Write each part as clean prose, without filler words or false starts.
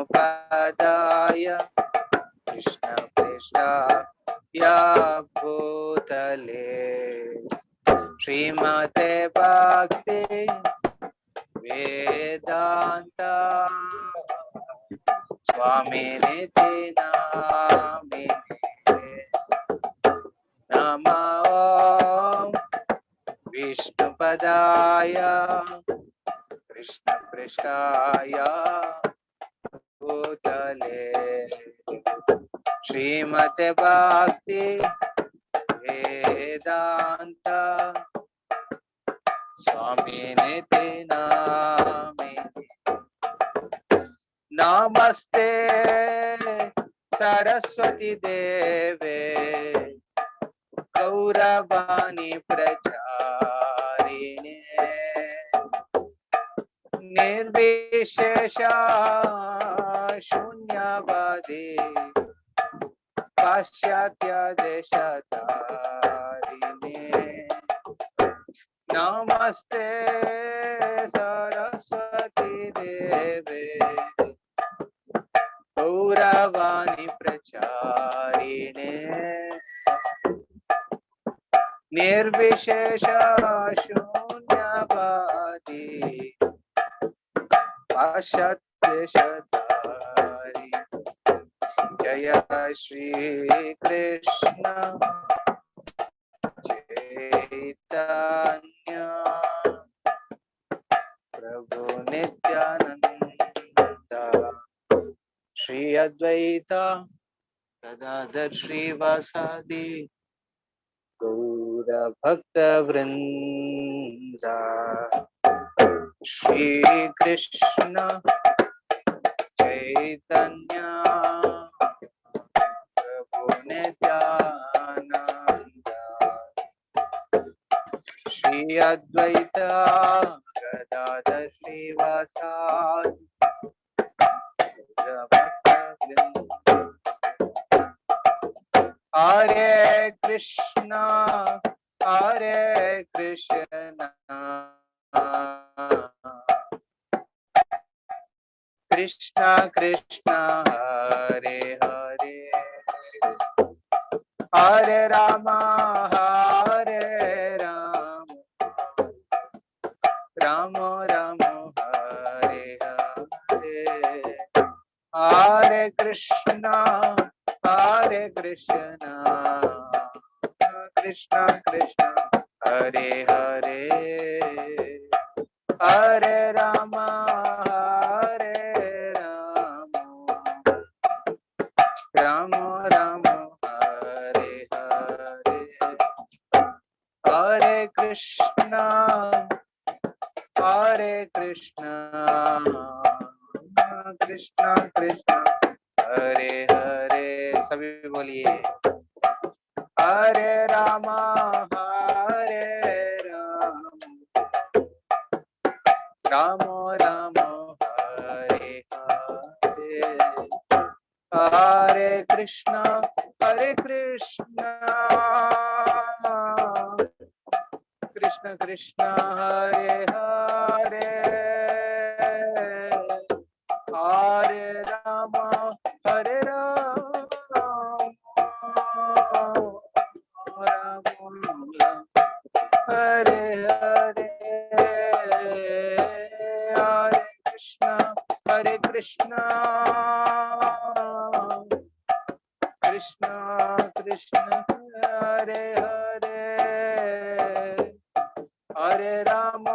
पदाय कृष्ण पृष्ठाय भूतले श्रीमते भक्ति वेदांत स्वामिनिति नामिने नमः विष्णुपदाय कृष्ण पृष्ठाय भूतले श्रीमते भक्ति वेदांत स्वामिनिति नामिने नमस्ते सरस्वती देवे गौरवाणी प्रचारिणे निर्विशेष शून्यवादी पाश्चात्य देशतारिणे नमस्ते सरस्वती देवे गौरवाणी प्रचारिणे निर्विशेष शून्यवादी पाश्चात्य जय श्री कृष्ण चैतन्य प्रभु नित्यानंद श्री अद्वैत गदाधर श्रीवासादि गौर भक्त वृंद श्री कृष्ण चैतन्य प्रभु नित्यानंद श्री अद्वैत गदाधर श्रीवासादि गौर भक्त वृंद हरे कृष्णा कृष्णा कृष्णा हरे हरे हरे राम राम राम हरे हरे हरे कृष्णा कृष्णा कृष्णा हरे हरे हरे राम राम राम हरे हरे हरे कृष्णा कृष्णा कृष्णा हरे हरे सभी बोलिए हरे राम राम राम हरे हरे हरे कृष्णा कृष्ण कृष्ण हरे हरे हरे राम राम हरे हरे हरे कृष्णा कृष्ण कृष्ण हरे हरे हरे राम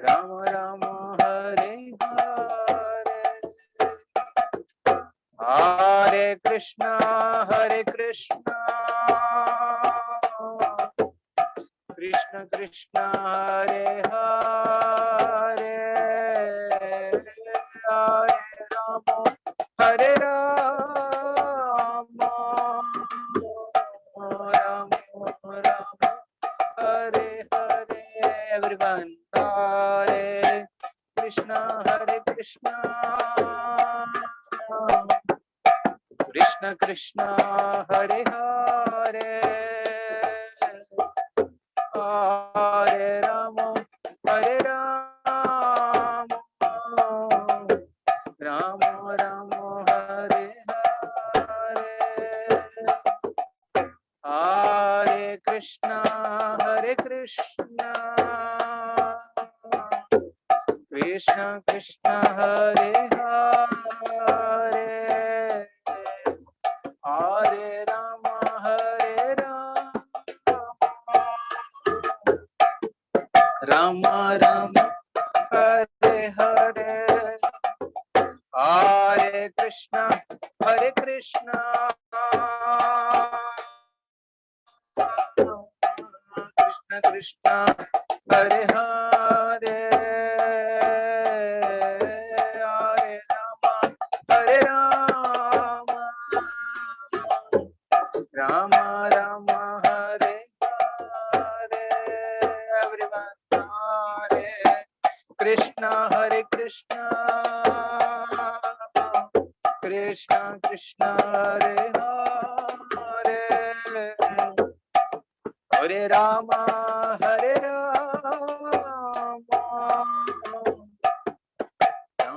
राम राम हरे हरे हरे कृष्णा कृष्ण कृष्ण हरे हरे हरे राम राम राम हरे हरे एवरीवन हरे Krishna Krishna Krishna Hare Hare Hare Rama, Hare Rama, Rama Rama, Hare Hare, Hare Krishna, Krishna Krishna, Hare Hare, Hare Rama, Rama Rama, Hare Hare, Hare Krishna, Krishna Krishna, Hare Hare, Hare Rama, Rama Rama, Hare Hare. Everyone, Hare Krishna, Krishna Krishna, Hare Hare, Hare Rama,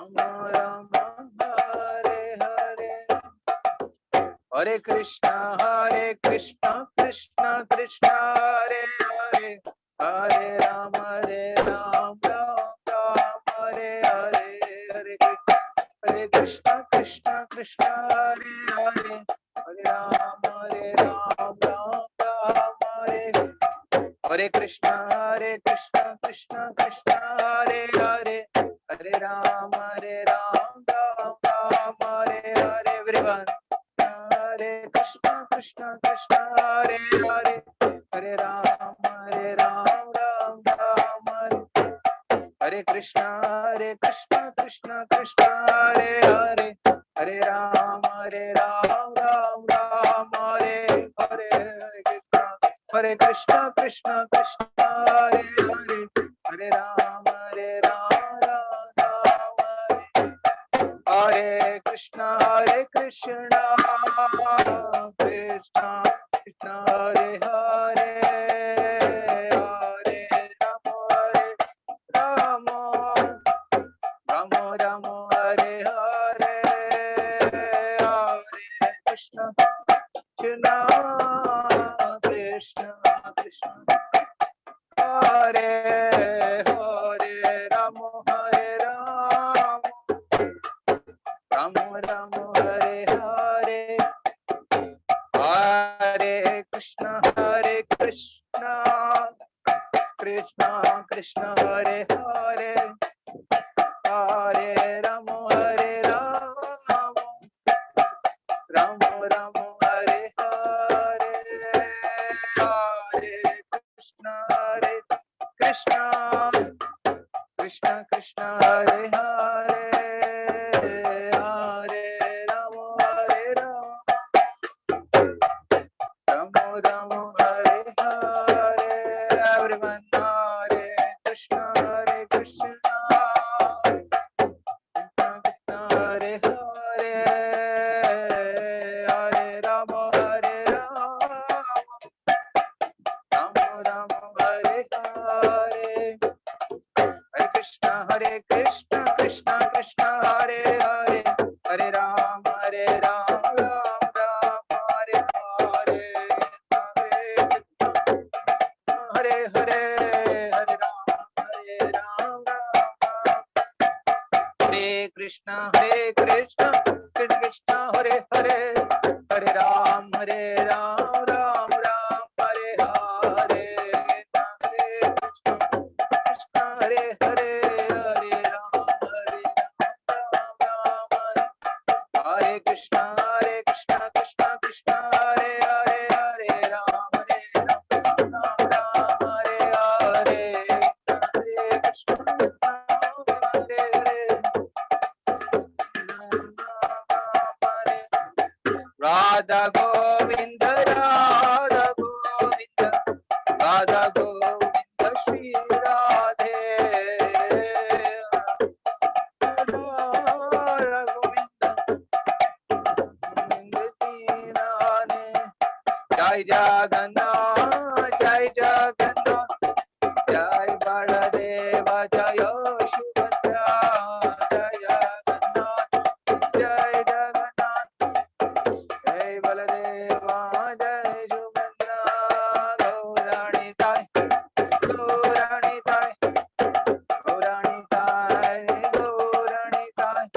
Rama Rama, Hare Hare, Hare Krishna, Krishna Krishna, Hare Hare, Hare Rama, Rama Hare Hare, Hare Krishna, Krishna Krishna, Hare Hare, Hare Rama, Rama Hare, Hare Krishna, Krishna Krishna, Hare Hare, Hare Rama, Rama Hare Hare. Everyone, Hare Krishna, Krishna Krishna, Hare Hare, Hare Rama, Rama Hare, Hare Krishna, Krishna Krishna, Hare Hare, Hare Rama, Rama Hare Hare, Hare Krishna, Krishna Krishna, Hare Hare, Hare Rama, Rama Hare Krishna, Krishna Krishna Hare Hare, Hare Rama, Rama Rama, Hare Hare, Hare Krishna, Krishna Krishna Krishna Hare Hare, Rama Rama Rama, Hare Hare, Hare Krishna, Krishna Krishna, Hare Hare, Hare Rama, Rama Rama, Hare Hare, Hare Krishna, Krishna Krishna, Hare Hare, Hare Rama, Rama Rama, Hare Hare. Everyone, Hare Krishna, Krishna Hare Hare, Hare Rama, Rama Rama, Hare Hare, Hare Krishna, Krishna Krishna, Hare Hare, Hare Rama, Rama Hare Hare, Hare Hare, Hare Rama, Hare Krishna, Krishna Krishna, Hare Hare, Hare Rama, Rama Hare Hare, Hare Krishna, Hare Hare, Hare Rama, Hare Krishna, Krishna Krishna, Hare Hare, Hare Rama, Rama Hare Hare, Hare Krishna, Hare Hare, Radha Govinda, Radha Govinda, Radha Govinda, Shri Radhe, Radha Govinda, Jai Jagannath, Jai Jagannath, Baldev जय सुभद्रा जय जगन्नाथ जय जगन्नाथ जय बलदेवा जय सुभद्रा गौराणी ताय गौराणी ताय गौराणी ताय गौराणी ताय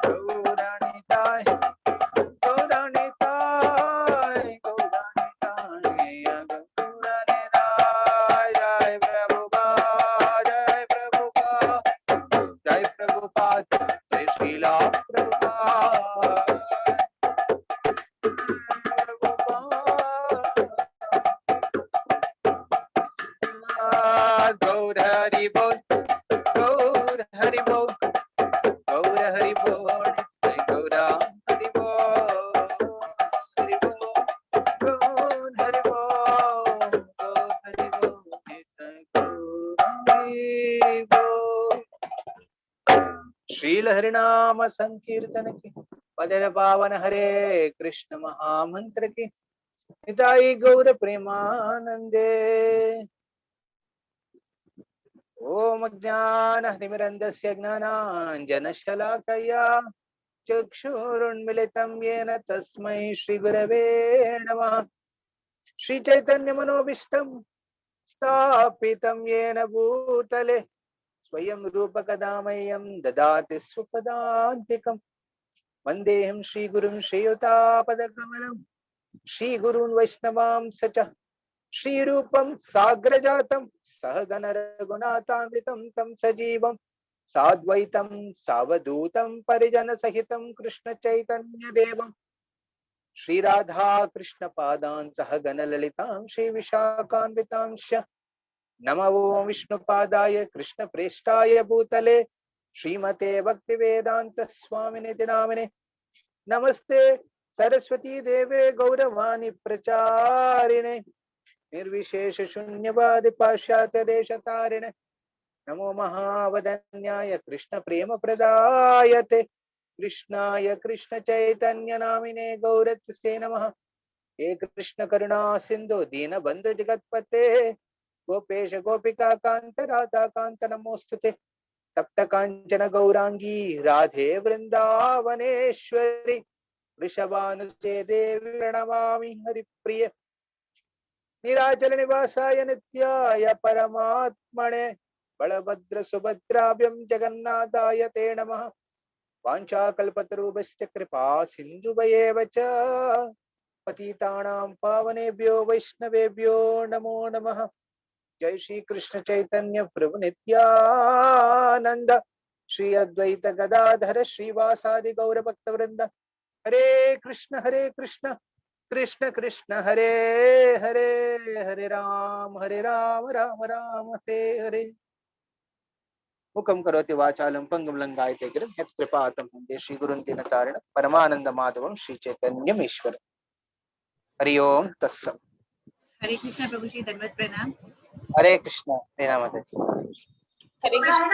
गौराणी ताय गौराणी ताय गौराणी ताय गौराणी ताय जय प्रभुपाद जय प्रभुपाद जय प्रभुपाद जय श्रीला प्रभुपाद गौर हरि बोल गौर हरि बोल गौर हरि बोल जय गौरा हरि बोल हरि बोल गौर हरि बोल गौर हरि बोल जय गौर हरि बोल। श्रील हरिनाम संकीर्तन की पद पावन हरे कृष्ण महामंत्र की निताई गौर प्रेमानंदे। ओम ज्ञानतिमिरन्धस्य ज्ञानाञ्जनशलाकया चक्षुरुन्मिलितं येन तस्मै श्रीगुरवे नमः। श्रीचैतन्यमनोभीष्टं स्थापितं येन भूतले स्वयं रूपकदा मह्यं ददाति स्वपदान्तिकं। वन्देऽहं श्रीगुरुं श्रीयुतापदकमलं श्रीगुरून् वैष्णवांश्च श्रीरूपं साग्रजातं सहगण रघुनाथान्वितं तं सजीवं साद्वैतं सावधूतं परिजन सहितं कृष्ण चैतन्य देवं श्री राधा कृष्ण पादान् सहगण ललितां श्री विशाखान्वितांश्च नमो विष्णुपादाय कृष्ण प्रेष्ठाय भूतले श्रीमते भक्ति वेदांत स्वामिने नामिने नमस्ते सरस्वती देवे गौरवाणी प्रचारिणे निर्विशेष शून्यवाद पाश्चात्य देशतारिणे नमो महावदन्याय कृष्ण प्रेम प्रदायते कृष्णाय कृष्ण चैतन्य नामिने गौरत्से नमः। हे कृष्ण करुणा सिंधु दीन बंधु जगतपते गोपेश गोपिका कांत राधा कांत नमोस्तुते तप्त कांचन गौरांगी राधे वृंदावनेश्वरी वृषभानुसे देवी प्रणमामि हरिप्रिय नीलाचल निवासाय नित्याय परमात्मने बलभद्र सुभद्राभ्यं जगन्नाथाय ते नमः। वाञ्छाकल्पतरुभ्यश्च कृपा सिन्धुभयेव च पतितानां पावनेभ्यो वैष्णवेभ्यो नमो नमः। जय श्री कृष्ण चैतन्य प्रभु नित्यानंद श्री अद्वैत गदाधर श्रीवासादि गौर भक्तवृंद हरे कृष्ण कृष्ण कृष्ण हरे हरे हरे राम राम राम हरे हरे। मुखं करोति वाचालं पंगुं लंघयते गिरिं यत्कृपातं वन्दे श्रीगुरुं दीनतारिणं परमानंद माधवं श्री चैतन्यम् ईश्वरम्। हरि ओम तत्सत्। हरे कृष्ण प्रभु जी, दंडवत प्रणाम। हरे कृष्ण रीना माता जी। हरे कृष्ण।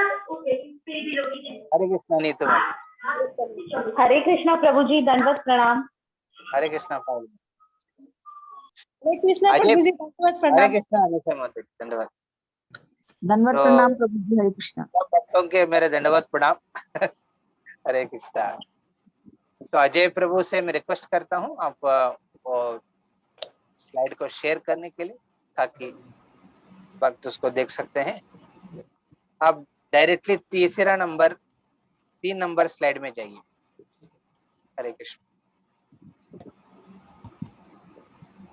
हरे कृष्ण नीतू माता। हरे कृष्णा प्रभु जी, दंडवत प्रणाम। हरे कृष्ण पाल। हरे कृष्णा प्रभु जी, दंडवत हरे प्रणाम। कृष्ण अनिशा माता जी धन्यवाद। दंडवत प्रणाम प्रभु जी। हरे कृष्णा। सब भक्तों के मेरे दंडवत प्रणाम। हरे कृष्णा। तो अजय प्रभु से मैं रिक्वेस्ट करता हूँ आप स्लाइड को शेयर करने के लिए ताकि भक्त उसको देख सकते हैं। आप डायरेक्टली तीन नंबर स्लाइड में जाइए। हरे कृष्ण।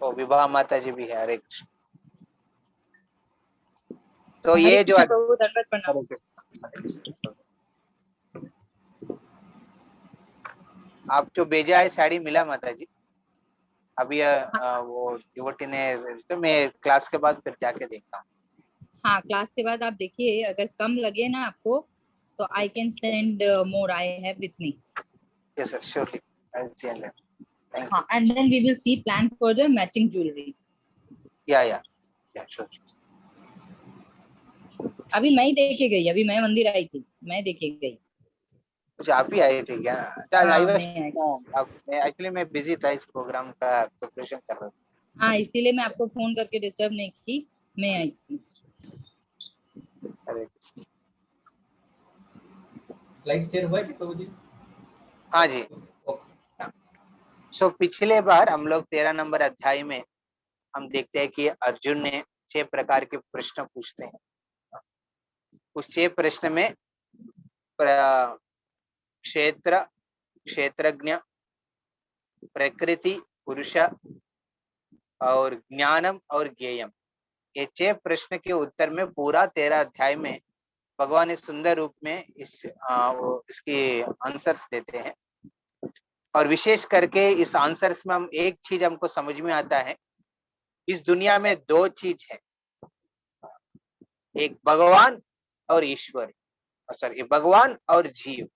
तो विवाह माता जी भी है। हरे कृष्ण। तो ये जो प्रभु दंडवत प्रणाम। हरे कृष्ण। आप जो भेजा है साड़ी मिला माता जी अभी वो डिवोटी ने तो मैं क्लास के बाद फिर जाके देखता हूँ। हाँ, क्लास के बाद आप देखिए, अगर कम लगे ना आपको तो I can send more. I have with me. Yes sir, surely I will send it. Thank हाँ, and then we will see plan for the matching jewellery. Yeah sure. अभी मैं ही देखे गई, अभी मैं मंदिर आई थी, मैं देखे गई। कुछ आप ही आए थे क्या? हाँ, आई वाज मैं आई। अब एक्चुअली मैं बिजी था इस प्रोग्राम का प्रिपरेशन कर रहा था। हाँ, इसीलिए मैं आपको फोन करके डिस्टर्ब नहीं की, मैं आई थी। स्लाइड शेयर हुआ है कि प्रभु जी? हाँ जी। सो पिछले बार हम लोग 13 नंबर अध्याय में हम देखते हैं कि अर्जुन ने 6 प्रकार के प्रश्न पूछते हैं। उस 6 प्रश्न में क्षेत्र, क्षेत्रज्ञ, प्रकृति, पुरुष और ज्ञानम और ज्ञेयम, ये 6 प्रश्न के उत्तर में पूरा 13 अध्याय में भगवान ने सुंदर रूप में इसके आंसर्स देते हैं। और विशेष करके इस आंसर्स में हम एक चीज हमको समझ में आता है, इस दुनिया में 2 चीज है, एक भगवान और ईश्वर, सॉरी भगवान और जीव।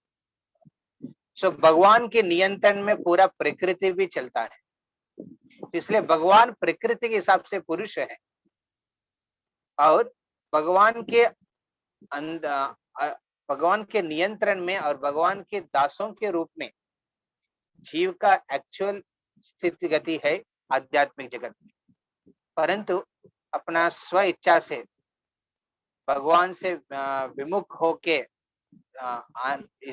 सो भगवान के नियंत्रण में पूरा प्रकृति भी चलता है, इसलिए भगवान प्रकृति के हिसाब से पुरुष है और भगवान के नियंत्रण में और भगवान के दासों के रूप में जीव का एक्चुअल स्थिति गति है आध्यात्मिक जगत में। परंतु अपना स्व इच्छा से भगवान से विमुख होके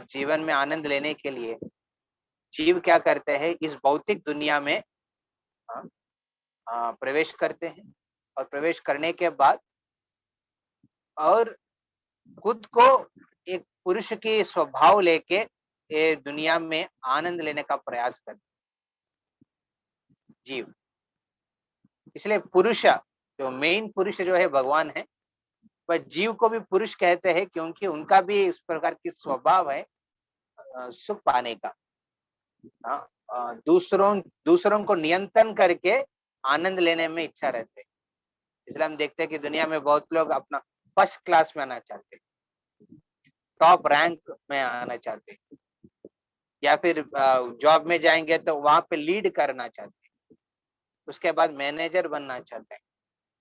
जीवन में आनंद लेने के लिए जीव क्या करते हैं, इस भौतिक दुनिया में प्रवेश करते हैं और प्रवेश करने के बाद और खुद को एक पुरुष की स्वभाव लेके ये दुनिया में आनंद लेने का प्रयास करते जीव। इसलिए पुरुष जो मेन पुरुष जो है भगवान है, पर जीव को भी पुरुष कहते हैं क्योंकि उनका भी इस प्रकार की स्वभाव है सुख पाने का, दूसरों को नियंत्रण करके आनंद लेने में इच्छा रहते हैं। इसलिए हम देखते हैं कि दुनिया में बहुत लोग अपना फर्स्ट क्लास में आना चाहते हैं, टॉप रैंक में आना चाहते हैं, या फिर जॉब में जाएंगे तो वहां पे लीड करना चाहते हैं, उसके बाद मैनेजर बनना चाहते हैं,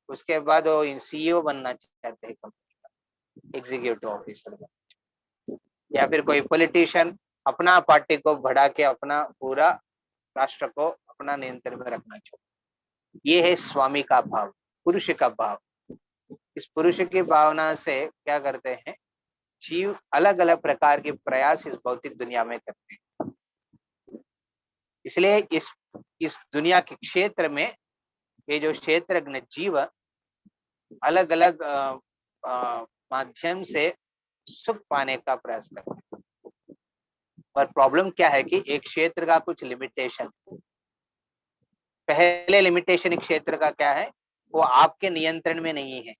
उसके बाद वो CEO बनना चाहते हैं कंपनी का, एग्जीक्यूटिव ऑफिसर, या फिर कोई पॉलिटिशियन अपना पार्टी को बढ़ा के अपना पूरा राष्ट्र को अपना नियंत्रण में रखना चाहते। ये है स्वामी का भाव, पुरुष का भाव। इस पुरुष की भावना से क्या करते हैं जीव, अलग अलग प्रकार के प्रयास इस भौतिक दुनिया में करते हैं। इसलिए इस दुनिया के क्षेत्र में ये जो क्षेत्रज्ञ जीव अलग अलग माध्यम से सुख पाने का प्रयास करते हैं। पर प्रॉब्लम क्या है कि एक क्षेत्र का कुछ लिमिटेशन, पहले लिमिटेशन एक क्षेत्र का क्या है, वो आपके नियंत्रण में नहीं है,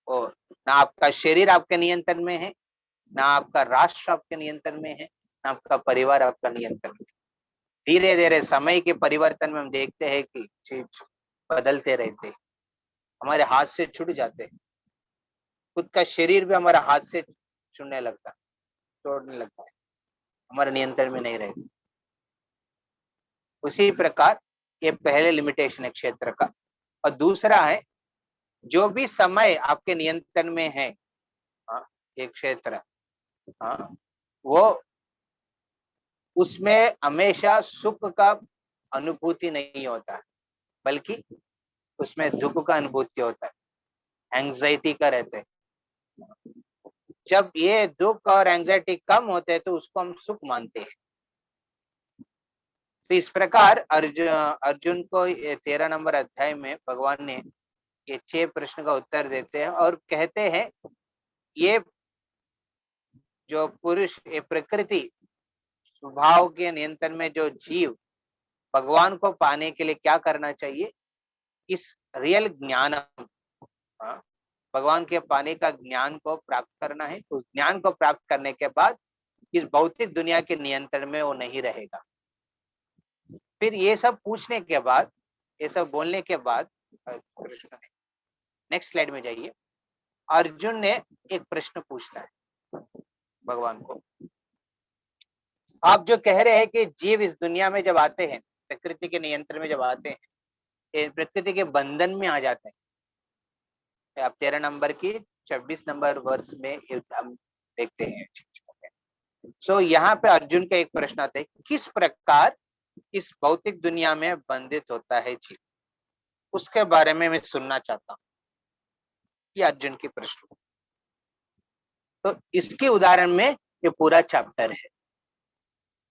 और ना आपका शरीर आपके नियंत्रण में है, ना आपका राष्ट्र आपके नियंत्रण में है, ना आपका परिवार आपका नियंत्रण में। धीरे धीरे समय के परिवर्तन में हम देखते हैं कि चीज बदलते रहते, हमारे हाथ से छूट जाते, खुद का शरीर भी हमारा हाथ से छूटने लगता, छोड़ने लगता है, हमारे नियंत्रण में नहीं रहती। उसी प्रकार ये पहले लिमिटेशन है क्षेत्र का। और दूसरा है जो भी समय आपके नियंत्रण में है, एक क्षेत्र, वो उसमें हमेशा सुख का अनुभूति नहीं होता है, बल्कि उसमें दुख का अनुभूति होता है, एंजाइटी का रहते हैं। जब ये दुख और एंजाइटी कम होते हैं तो उसको हम सुख मानते हैं। तो इस प्रकार अर्जुन को 13 नंबर अध्याय में भगवान ने ये 6 प्रश्न का उत्तर देते हैं और कहते हैं ये जो पुरुष, ये प्रकृति स्वभाव के नियंत्रण में जो जीव भगवान को पाने के लिए क्या करना चाहिए, इस रियल ज्ञान, भगवान के पाने का ज्ञान को प्राप्त करना है। उस ज्ञान को प्राप्त करने के बाद इस भौतिक दुनिया के नियंत्रण में वो नहीं रहेगा। फिर ये सब पूछने के बाद, ये सब बोलने के बाद कृष्ण ने, नेक्स्ट स्लाइड में जाइए, अर्जुन ने एक प्रश्न पूछता है भगवान को, आप जो कह रहे हैं कि जीव इस दुनिया में जब आते हैं, प्रकृति के नियंत्रण में जब आते हैं, ये प्रकृति के बंधन में आ जाते हैं। आप 13 नंबर की 26 नंबर वर्ष में हम देखते हैं। सो यहाँ पे अर्जुन का एक प्रश्न आता है, किस प्रकार इस भौतिक दुनिया में बंधित होता है जीव, उसके बारे में मैं सुनना चाहता हूँ। ये अर्जुन की प्रश्न। तो इसके उदाहरण में ये पूरा चैप्टर है।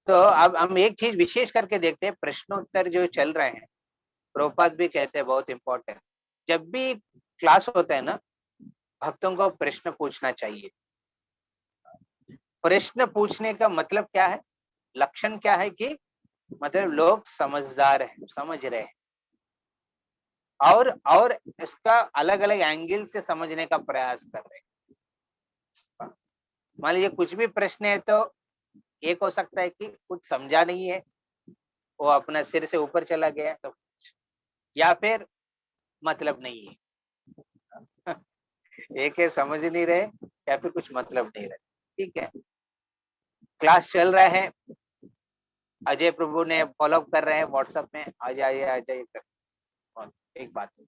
तो अब हम एक चीज विशेष करके देखते हैं, प्रश्नोत्तर जो चल रहे हैं, प्रभुपाद भी कहते हैं बहुत इंपॉर्टेंट। जब भी क्लास होता है ना, भक्तों को प्रश्न पूछना चाहिए। प्रश्न पूछने का मतलब क्या है, लक्षण क्या है कि मतलब लोग समझदार हैं, समझ रहे हैं और इसका अलग अलग एंगल से समझने का प्रयास कर रहे हैं। मान लीजिए कुछ भी प्रश्न है तो एक हो सकता है कि कुछ समझा नहीं है, वो अपना सिर से ऊपर चला गया है, तो या फिर मतलब नहीं है एक है समझ नहीं रहे या फिर कुछ मतलब नहीं रहे। ठीक है, क्लास चल रहा है, अजय प्रभु ने फॉलो अप कर रहे हैं व्हाट्सएप में, आ जाइए एक बात है।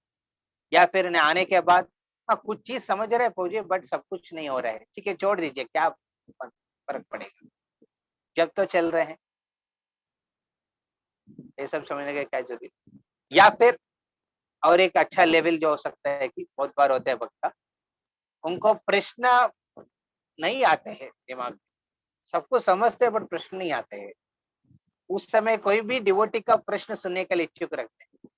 या फिर आने के बाद हाँ कुछ चीज समझ रहे पहुंचे बट सब कुछ नहीं हो रहा है, ठीक है छोड़ दीजिए, क्या फर्क पड़ेगा, जब तो चल रहे हैं, ये सब समझने का क्या जरूरी। या फिर और एक अच्छा लेवल जो हो सकता है कि बहुत बार होता है वक्ता, उनको प्रश्न नहीं आते हैं दिमाग में, सबको समझते हैं बट प्रश्न नहीं आते हैं। उस समय कोई भी डिवोटी का प्रश्न सुनने के लिए इच्छुक रखते हैं।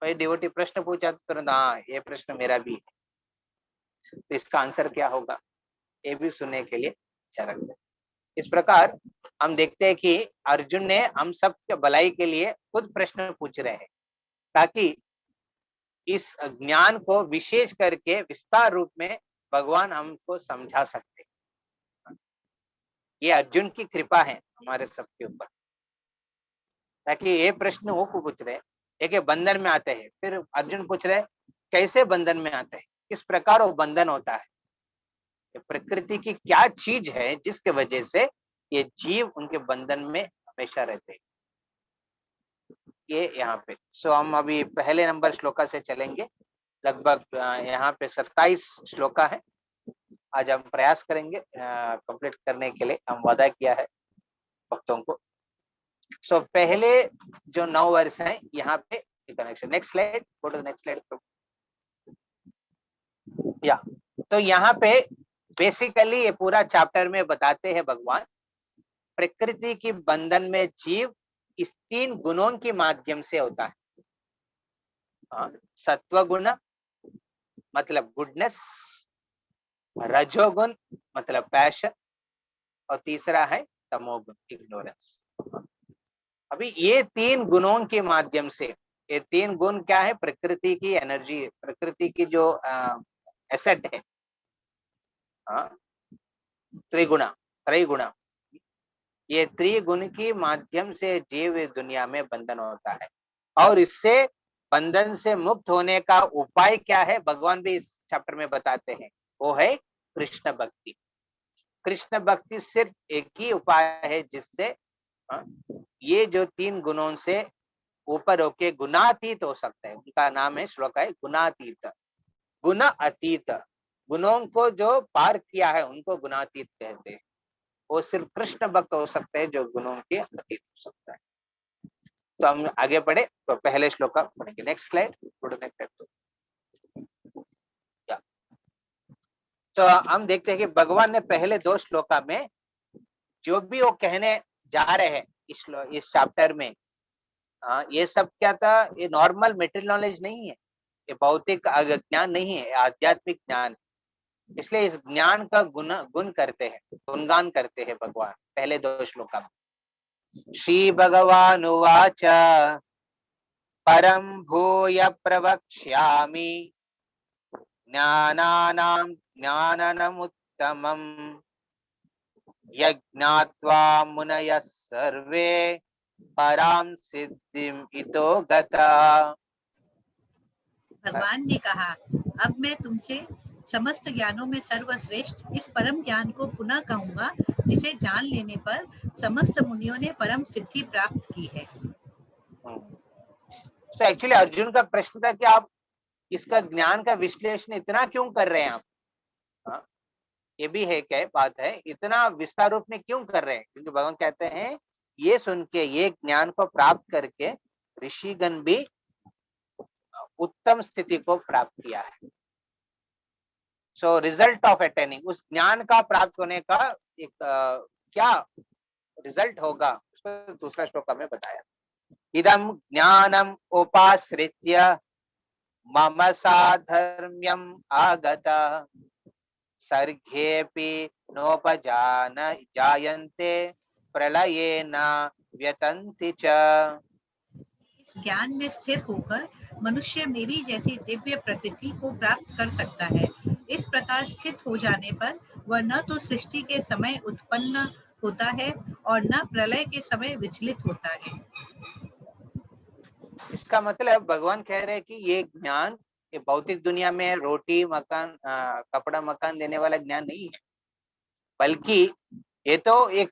कोई डिवोटी प्रश्न पूछा तो तुरंत हाँ ये प्रश्न मेरा भी है, तो इसका आंसर क्या होगा, ये भी सुनने के लिए इच्छा रखते हैं। इस प्रकार हम देखते हैं कि अर्जुन ने हम सब के भलाई के लिए खुद प्रश्न पूछ रहे हैं, ताकि इस ज्ञान को विशेष करके विस्तार रूप में भगवान हमको समझा सकते हैं। ये अर्जुन की कृपा है हमारे सबके ऊपर, ताकि ये प्रश्न वो पूछ रहे, एक बंधन में आते हैं, फिर अर्जुन पूछ रहे कैसे बंधन में आते हैं, किस प्रकार वो बंधन होता है, प्रकृति की क्या चीज है जिसके वजह से ये जीव उनके बंधन में हमेशा रहते हैं। ये यहाँ पे हम अभी पहले नंबर श्लोका से चलेंगे, लगभग यहाँ पे 27 श्लोका है। आज हम प्रयास करेंगे कंप्लीट करने के लिए, हम वादा किया है भक्तों को। पहले जो 9 वर्ष हैं यहाँ पे connection. Next slide, go to the next slide. या तो यहाँ पे बेसिकली ये पूरा चैप्टर में बताते हैं भगवान प्रकृति की बंधन में जीव इस 3 गुणों के माध्यम से होता है। सत्व गुण मतलब गुडनेस, रजोगुण मतलब पैशन, और तीसरा है तमोगुण इग्नोरेंस। अभी ये 3 गुणों के माध्यम से, ये 3 गुण क्या है, प्रकृति की एनर्जी, प्रकृति की जो एसेट है, त्रैगुणा, ये त्रिगुण की माध्यम से जीव इस दुनिया में बंधन होता है। और इससे बंधन से मुक्त होने का उपाय क्या है, भगवान भी इस चैप्टर में बताते हैं, वो है कृष्ण भक्ति। कृष्ण भक्ति सिर्फ एक ही उपाय है जिससे ये जो 3 गुणों से ऊपर होके गुणातीत हो सकता है। उनका नाम है, श्लोक है गुणातीत, गुण अतीत। गुणों को जो पार किया है उनको गुणातीत कहते हैं। वो सिर्फ कृष्ण भक्त हो सकते हैं जो गुणों के अतीत हो सकता है। तो हम आगे बढ़े, तो पहले श्लोक पढ़ेंगे। नेक्स्ट स्लाइड, तो हम देखते हैं कि भगवान ने पहले 2 श्लोका में जो भी वो कहने जा रहे हैं इस चैप्टर में, ये सब क्या था, ये नॉर्मल मेटेरियल नॉलेज नहीं है, ये भौतिक ज्ञान नहीं है, आध्यात्मिक ज्ञान। इसलिए इस ज्ञान का गुण करते हैं, गुणगान करते हैं भगवान पहले 2 श्लोका में। श्री भगवान उवाच परम भूय प्रवक्ष्यामि ज्ञानानां ज्ञाननमुत्तमम् यज्ञात्वा मुनयः सर्वे परां सिद्धिम इतो गता। भगवान ने कहा, अब मैं तुमसे समस्त ज्ञानों में सर्वश्रेष्ठ इस परम ज्ञान को पुनः कहूंगा, जिसे जान लेने पर समस्त मुनियों ने परम सिद्धि प्राप्त की है। तो एक्चुअली अर्जुन का प्रश्न था कि आप इसका ज्ञान का विश्लेषण इतना क्यों कर रहे हैं आप, ये भी है क्या बात है, इतना विस्तार रूप में क्यों कर रहे हैं? क्योंकि भगवान कहते हैं ये सुन के, ये ज्ञान को प्राप्त करके ऋषिगण भी उत्तम स्थिति को प्राप्त किया है। सो रिजल्ट ऑफ अटेनिंग, उस ज्ञान का प्राप्त होने का एक क्या रिजल्ट होगा उसको दूसरा श्लोक में बताया। इदम ज्ञानम उपाश्रित्य मम साधर्म्यम आगता सर्गेऽपि नोपजान जायन्ते प्रलयेन व्यतन्ति च। इस ज्ञान में स्थिर होकर मनुष्य मेरी जैसी दिव्य प्रकृति को प्राप्त कर सकता है। इस प्रकार स्थित हो जाने पर वह न तो सृष्टि के समय उत्पन्न होता है और न प्रलय के समय विचलित होता है। इसका मतलब भगवान कह रहे हैं कि ये ज्ञान ये भौतिक दुनिया में रोटी मकान कपड़ा मकान देने वाला ज्ञान नहीं है, बल्कि ये तो एक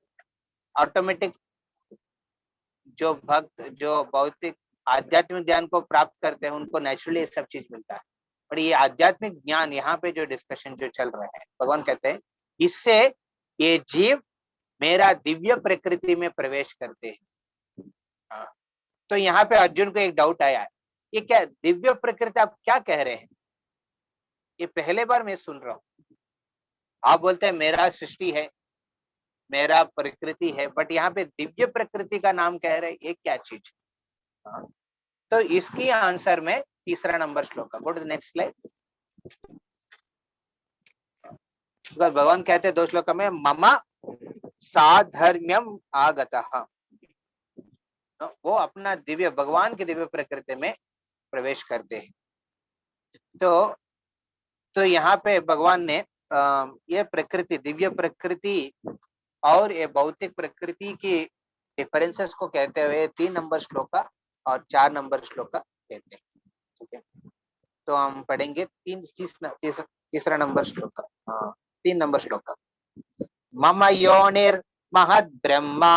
ऑटोमेटिक जो भक्त जो भौतिक आध्यात्मिक ज्ञान को प्राप्त करते हैं उनको नेचुरली सब चीज मिलता है। और ये आध्यात्मिक ज्ञान यहाँ पे जो डिस्कशन जो चल रहा है भगवान कहते हैं इससे ये जीव मेरा दिव्य प्रकृति में प्रवेश करते हैं। तो यहाँ पे अर्जुन को एक डाउट आया, ये क्या दिव्य प्रकृति आप क्या कह रहे हैं? ये पहले बार मैं सुन रहा हूँ। आप बोलते हैं मेरा सृष्टि है मेरा प्रकृति है, बट यहाँ पे दिव्य प्रकृति का नाम कह रहे हैं, ये क्या चीज? तो इसकी आंसर में तीसरा नंबर श्लोक, go to the next slide. भगवान कहते हैं दो श्लोक में मम साधर्म्यम आगतः, वो अपना दिव्य भगवान की दिव्य प्रकृति में प्रवेश करते हैं। तो यहाँ पे भगवान ने ये प्रकृति दिव्य प्रकृति और ये भौतिक प्रकृति की डिफरेंसेस को कहते हुए 3 नंबर श्लोक और 4 नंबर श्लोक कहते हैं। ठीक है, तो हम पढ़ेंगे तीसरा नंबर श्लोक, 3 नंबर श्लोक। मम योनिर महद ब्रह्मा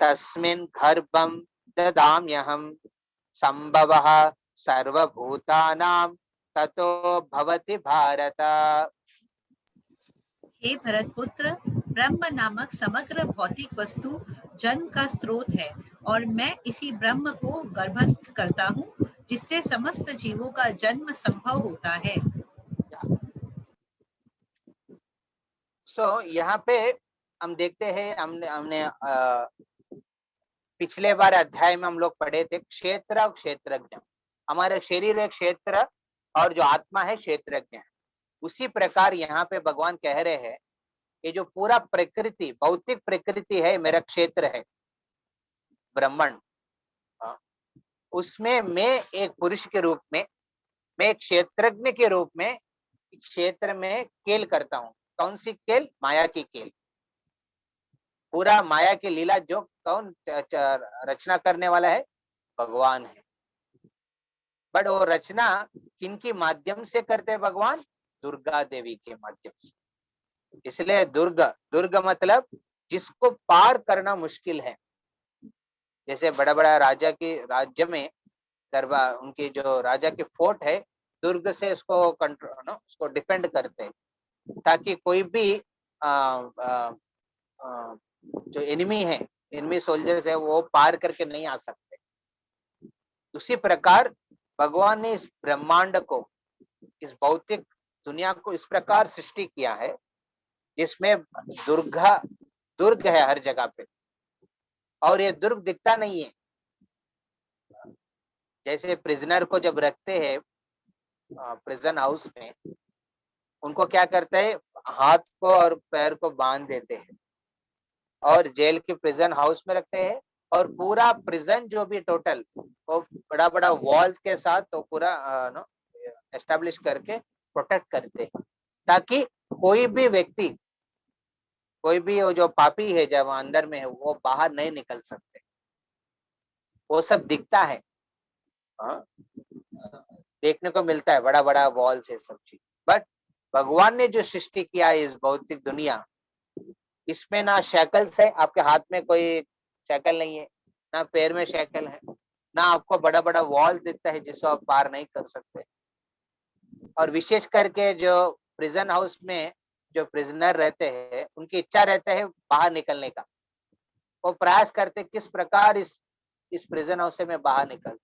तस्मिन् गर्भं ददाम्यहं संभवः सर्वभूतानां ततो भवति भारत। हे भरत पुत्र, ब्रह्म नामक समग्र भौतिक वस्तु जन्म का स्रोत है और मैं इसी ब्रह्म को गर्भस्थ करता हूँ जिससे समस्त जीवों का जन्म संभव होता है। सो यहाँ पे हम देखते हैं हमने पिछले बार अध्याय में हम लोग पढ़े थे क्षेत्र और क्षेत्रज्ञ। हमारे शरीर एक क्षेत्र और जो आत्मा है क्षेत्रज्ञ है। उसी प्रकार यहाँ पे भगवान कह रहे हैं ये जो पूरा प्रकृति भौतिक प्रकृति है मेरा क्षेत्र है ब्रह्मांड, उसमें मैं एक पुरुष के रूप में मैं एक क्षेत्रज्ञ के रूप में क्षेत्र में खेल करता हूँ। कौन सी खेल? माया की खेल। पूरा माया की लीला जो कौन रचना करने वाला है? भगवान है। बट वो रचना किनकी माध्यम से करते हैं भगवान? दुर्गा देवी के माध्यम से। इसलिए दुर्ग मतलब जिसको पार करना मुश्किल है। जैसे बड़ा बड़ा राजा के राज्य में दरबार उनके जो राजा के फोर्ट है दुर्ग से उसको कंट्रोल उसको डिफेंड करते हैं ताकि कोई भी जो एनिमी सोल्जर्स है वो पार करके नहीं आ सकते। उसी प्रकार भगवान ने इस ब्रह्मांड को इस भौतिक दुनिया को इस प्रकार सृष्टि किया है जिसमें दुर्ग है हर जगह पे, और ये दुर्ग दिखता नहीं है। जैसे प्रिजनर को जब रखते हैं प्रिजन हाउस में, उनको क्या करते हैं? हाथ को और पैर को बांध देते हैं और जेल के प्रिजन हाउस में रखते हैं और पूरा प्रिजन जो भी टोटल वो बड़ा बड़ा वॉल्स के साथ तो पूरा एस्टेब्लिश करके प्रोटेक्ट करते हैं ताकि कोई भी व्यक्ति कोई भी जो पापी है जब अंदर में है वो बाहर नहीं निकल सकते। वो सब दिखता है, देखने को मिलता है बड़ा बड़ा वॉल्स है सब चीज। बट भगवान ने जो सृष्टि किया है इस भौतिक दुनिया, इसमें ना शैकल्स है, आपके हाथ में कोई शैकल नहीं है, ना पैर में शैकल है, ना आपको बड़ा बड़ा वॉल दिखता है जिसको आप पार नहीं कर सकते। और विशेष करके जो प्रिजन हाउस में जो प्रिजनर रहते हैं उनकी इच्छा रहते है बाहर निकलने का। वो प्रयास करते किस प्रकार इस प्रिजन हाउस से मैं बाहर निकल,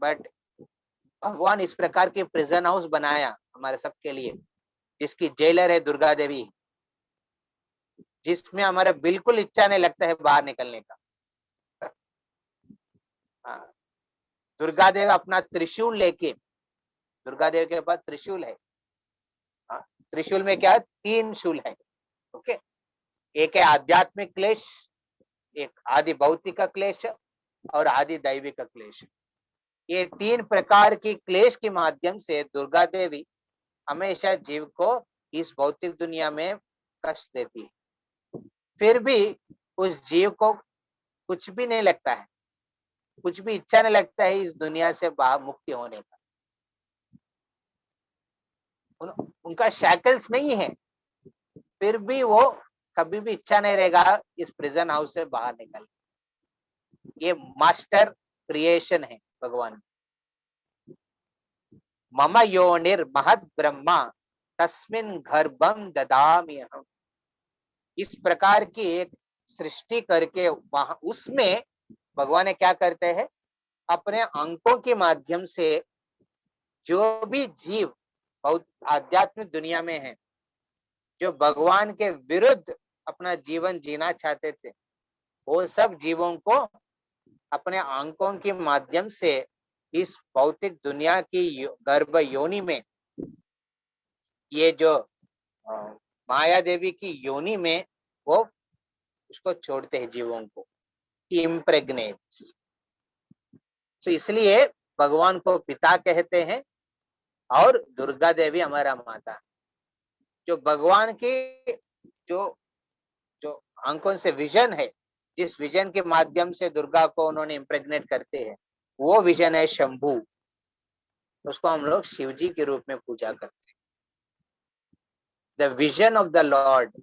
बट भगवान इस प्रकार के प्रिजन हाउस बनाया हमारे सबके लिए, जिसकी जेलर है दुर्गा देवी, जिसमें हमारा बिल्कुल इच्छा नहीं लगता है बाहर निकलने का। हाँ, दुर्गा देवी अपना त्रिशूल लेके, दुर्गा देवी के पास त्रिशूल है। हाँ, त्रिशूल में क्या है? 3 शूल है। ओके, एक है आध्यात्मिक क्लेश, एक आदि भौतिक क्लेश और आदि दैविक क्लेश। ये 3 प्रकार की क्लेश के माध्यम से दुर्गा देवी हमेशा जीव को इस भौतिक दुनिया में कष्ट देती है। फिर भी उस जीव को कुछ भी नहीं लगता है, कुछ भी इच्छा नहीं लगता है इस दुनिया से बाहर मुक्ति होने का। उनका शैकल्स नहीं है, फिर भी वो कभी भी इच्छा नहीं रहेगा इस प्रिजन हाउस से बाहर निकल। ये मास्टर क्रिएशन है भगवान। मम योनिर महद ब्रह्मा तस्मिन गर्भम ददाम्यहम्। इस प्रकार की एक सृष्टि करके वहां उसमें भगवान ने क्या करते हैं, अपने अंकों के माध्यम से जो भी जीव बहुत आध्यात्मिक दुनिया में है, जो भगवान के विरुद्ध अपना जीवन जीना चाहते थे, वो सब जीवों को अपने अंकों के माध्यम से इस भौतिक दुनिया की गर्भ योनि में, ये जो माया देवी की योनि में, वो उसको छोड़ते हैं जीवों को, इम्प्रेग्नेट्स। तो इसलिए भगवान को पिता कहते हैं और दुर्गा देवी हमारा माता। जो भगवान की जो जो आंखों से विजन है, जिस विजन के माध्यम से दुर्गा को उन्होंने इम्प्रेग्नेट करते हैं, वो विजन है शंभु। उसको हम लोग शिव जी के रूप में पूजा करते हैं। The vision of the Lord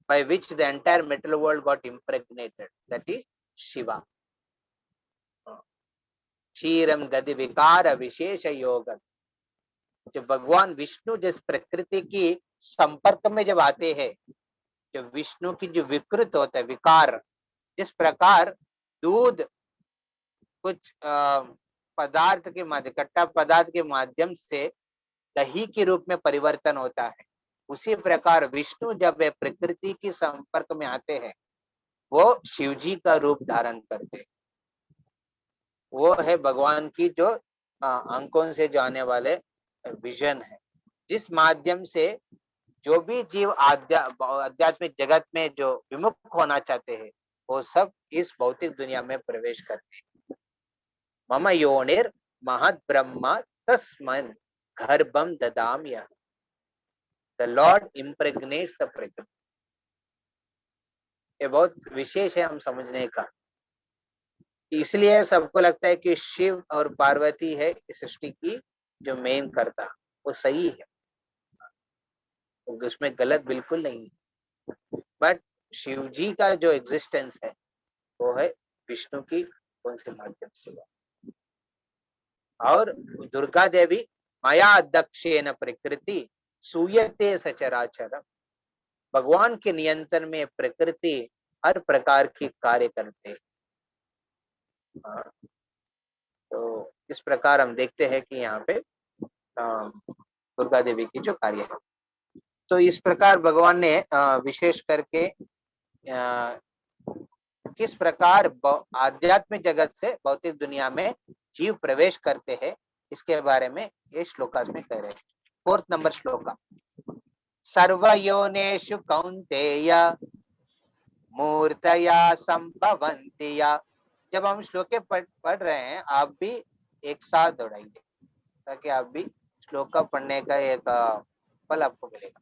by which the entire material world got impregnated, that is Shiva. क्षीरम गति विकार विशेष योग। जो भगवान विष्णु जिस प्रकृति की संपर्क में जब आते हैं, जो विष्णु की जो विकृत होता है विकार, जिस प्रकार दूध कुछ पदार्थ के माध्यम, कट्टा पदार्थ के माध्यम से दही के रूप में परिवर्तन होता है, उसी प्रकार विष्णु जब वे प्रकृति की संपर्क में आते हैं, वो शिव जी का रूप धारण करते हैं। वो है भगवान की जो अंकों से जाने वाले विजन है, जिस माध्यम से जो भी जीव आध्यात्मिक जगत में जो विमुख होना चाहते हैं, वो सब इस भौतिक दुनिया में प्रवेश करते हैं। मम योनिर महद ब्रह्मा तस्मिन् गर्भम ददाम्यहम्। The Lord impregnates the प्रकृति। ये बहुत विशेष है हम समझने का। इसलिए सबको लगता है कि शिव और पार्वती है इस सृष्टि की जो मेन करता, वो सही है, उसमें गलत बिल्कुल नहीं है। बट शिव जी का जो एग्जिस्टेंस है वो है विष्णु की कौन से माध्यम से। और दुर्गा देवी माया अध्यक्षेन प्रकृति सूयते सचराचर। भगवान के नियंत्रण में प्रकृति हर प्रकार की कार्य करते हैं। तो इस प्रकार हम देखते हैं कि यहाँ पे दुर्गा देवी की जो कार्य है, तो इस प्रकार भगवान ने विशेष करके किस प्रकार आध्यात्मिक जगत से भौतिक दुनिया में जीव प्रवेश करते हैं, इसके बारे में ये श्लोकास में कह रहे हैं। 4th number shloka. सर्वयोनेषु कौन्तेय मूर्तया संभवन्ति या। जब हम श्लोके पढ़ रहे हैं, आप भी एक साथ दौड़ाइए ताकि आप भी श्लोक पढ़ने का एक फल आपको मिलेगा।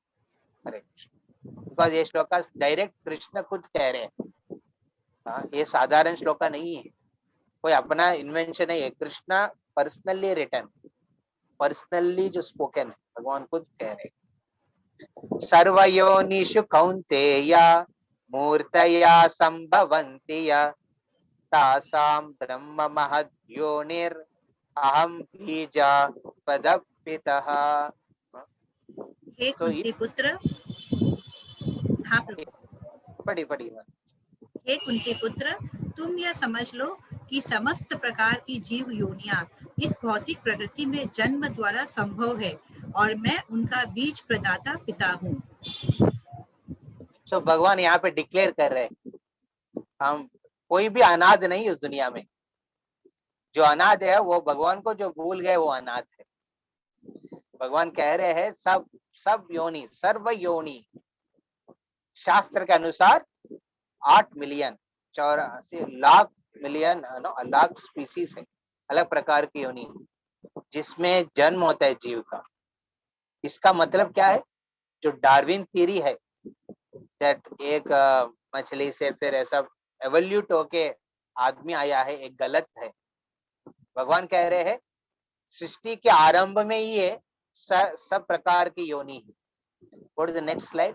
हरे कृष्ण। बिकॉज ये श्लोका डायरेक्ट कृष्ण खुद कह रहे हैं, ये साधारण श्लोका नहीं है, कोई अपना इन्वेंशन है, कृष्णा पर्सनली रिटन, पर्सनली जो स्पोकन है, भगवान खुद कह रहे हैं। सर्वयोनिषु कौन्तेय मूर्तया संभवन्ति या तासां ब्रह्म महद् योनिर् अहं बीजा पदपितः। हे कुंती पुत्र, हाँ पढ़ी हे कुंती पुत्र, तुम यह समझ लो कि समस्त प्रकार की जीव योनियां इस भौतिक प्रकृति में जन्म द्वारा संभव है और मैं उनका बीज प्रदाता पिता हूँ। सो भगवान यहाँ पे डिक्लेयर कर रहे हैं, हम कोई भी अनाथ नहीं इस दुनिया में। जो अनाथ है वो भगवान को जो भूल गए वो अनाथ है। भगवान कह रहे हैं सब सब योनि, सर्व योनि, शास्त्र के अनुसार 8 million 84 lakh million lakh species है, अलग प्रकार की योनि जिसमें जन्म होता है जीव का। इसका मतलब क्या है? जो डार्विन थ्योरी है दैट एक मछली से फिर ऐसा एवोल्यूट होके आदमी आया है, एक गलत है। भगवान कह रहे हैं सृष्टि के आरंभ में ही ये सब प्रकार की योनि है। Go to the next slide.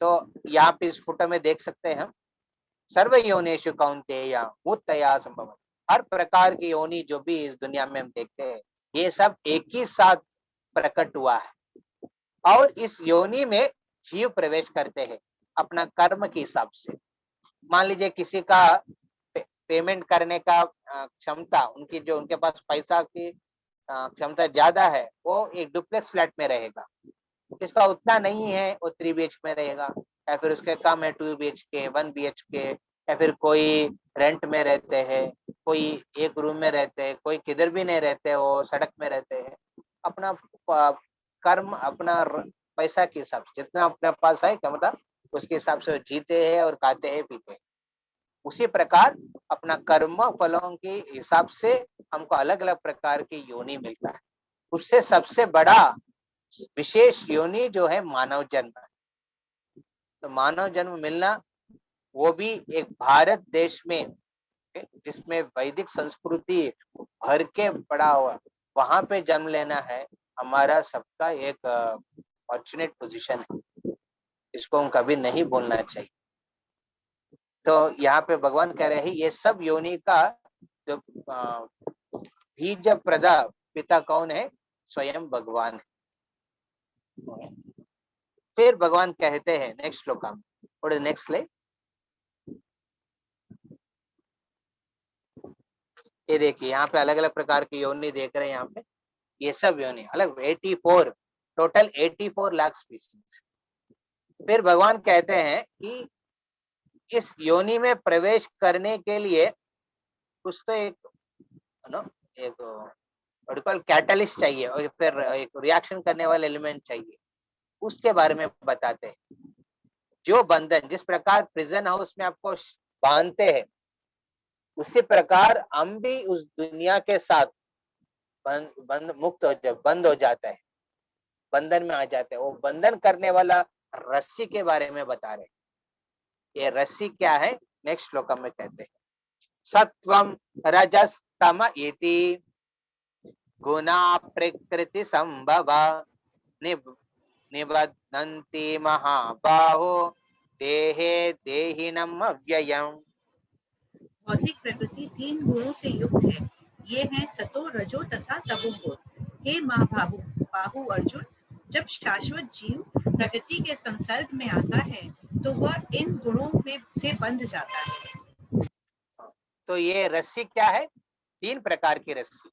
तो यहाँ पे इस फोटो में देख सकते हैं हम, सर्व योनिषु कौन्तेय मुत्तया संभव, हर प्रकार की योनि जो भी इस दुनिया में हम देखते हैं ये सब एक ही साथ प्रकट हुआ है। और इस योनि में जीव प्रवेश करते हैं अपना कर्म के हिसाब से। मान लीजिए किसी का पेमेंट करने का क्षमता, उनकी जो उनके पास पैसा की क्षमता ज्यादा है वो एक डुप्लेक्स फ्लैट में रहेगा। जिसका उतना नहीं है वो 3 BHK में रहेगा, या फिर उसके कम है 2 BHK 1 BHK, या फिर कोई रेंट में रहते हैं, कोई एक रूम में रहते हैं, कोई किधर भी नहीं रहते, वो सड़क में रहते हैं। अपना कर्म, अपना पैसा के हिसाब से जितना अपने पास है क्षमता उसके हिसाब से जीते हैं और खाते हैं पीते हैं। उसी प्रकार अपना कर्म फलों के हिसाब से हमको अलग अलग प्रकार की योनि मिलता है। उससे सबसे बड़ा विशेष योनि जो है मानव जन्म है। तो मानव जन्म मिलना वो भी एक भारत देश में जिसमें वैदिक संस्कृति भर के पड़ा हुआ, वहां पे जन्म लेना है हमारा सबका एक फॉर्चुनेट पोजीशन है। इसको हम कभी नहीं बोलना चाहिए। तो यहाँ पे भगवान कह रहे हैं ये सब योनि का जो बीज प्रदा पिता कौन है? स्वयं भगवान है। फिर भगवान कहते हैं नेक्स्ट श्लोक में, और नेक्स्ट स्लाइड। ये देखिए यहाँ पे अलग अलग प्रकार की योनि देख रहे हैं। यहाँ पे ये सब योनि अलग 84 टोटल 84 लाख स्पीसीज। फिर भगवान कहते हैं कि इस योनि में प्रवेश करने के लिए कुछ तो एक कैटलिस्ट चाहिए और फिर एक रिएक्शन करने वाला एलिमेंट चाहिए। उसके बारे में बताते हैं। जो बंधन, जिस प्रकार प्रिजन हाउस में आपको बांधते हैं, उसी प्रकार हम भी उस दुनिया के साथ मुक्त हो बंद हो जाता है, बंधन में आ जाते हैं। वो बंधन करने वाला रस्सी के बारे में बता रहे। ये रस्सी क्या है? नेक्स्ट श्लोक में कहते हैं सत्वम रजस तम इति गुणा प्रकृति संभवा निबध्नन्ति महाबाहो देहे देहिनम् अव्ययम्। भौतिक प्रकृति 3 गुणों से युक्त है। ये हैं सतो, रजो तथा तमोगुण। हे महाबाहु अर्जुन, जब शाश्वत जीव प्रकृति के संसर्ग में आता है तो वह इन गुणों में से बंध जाता है। तो ये रस्सी क्या है? 3 प्रकार की रस्सी,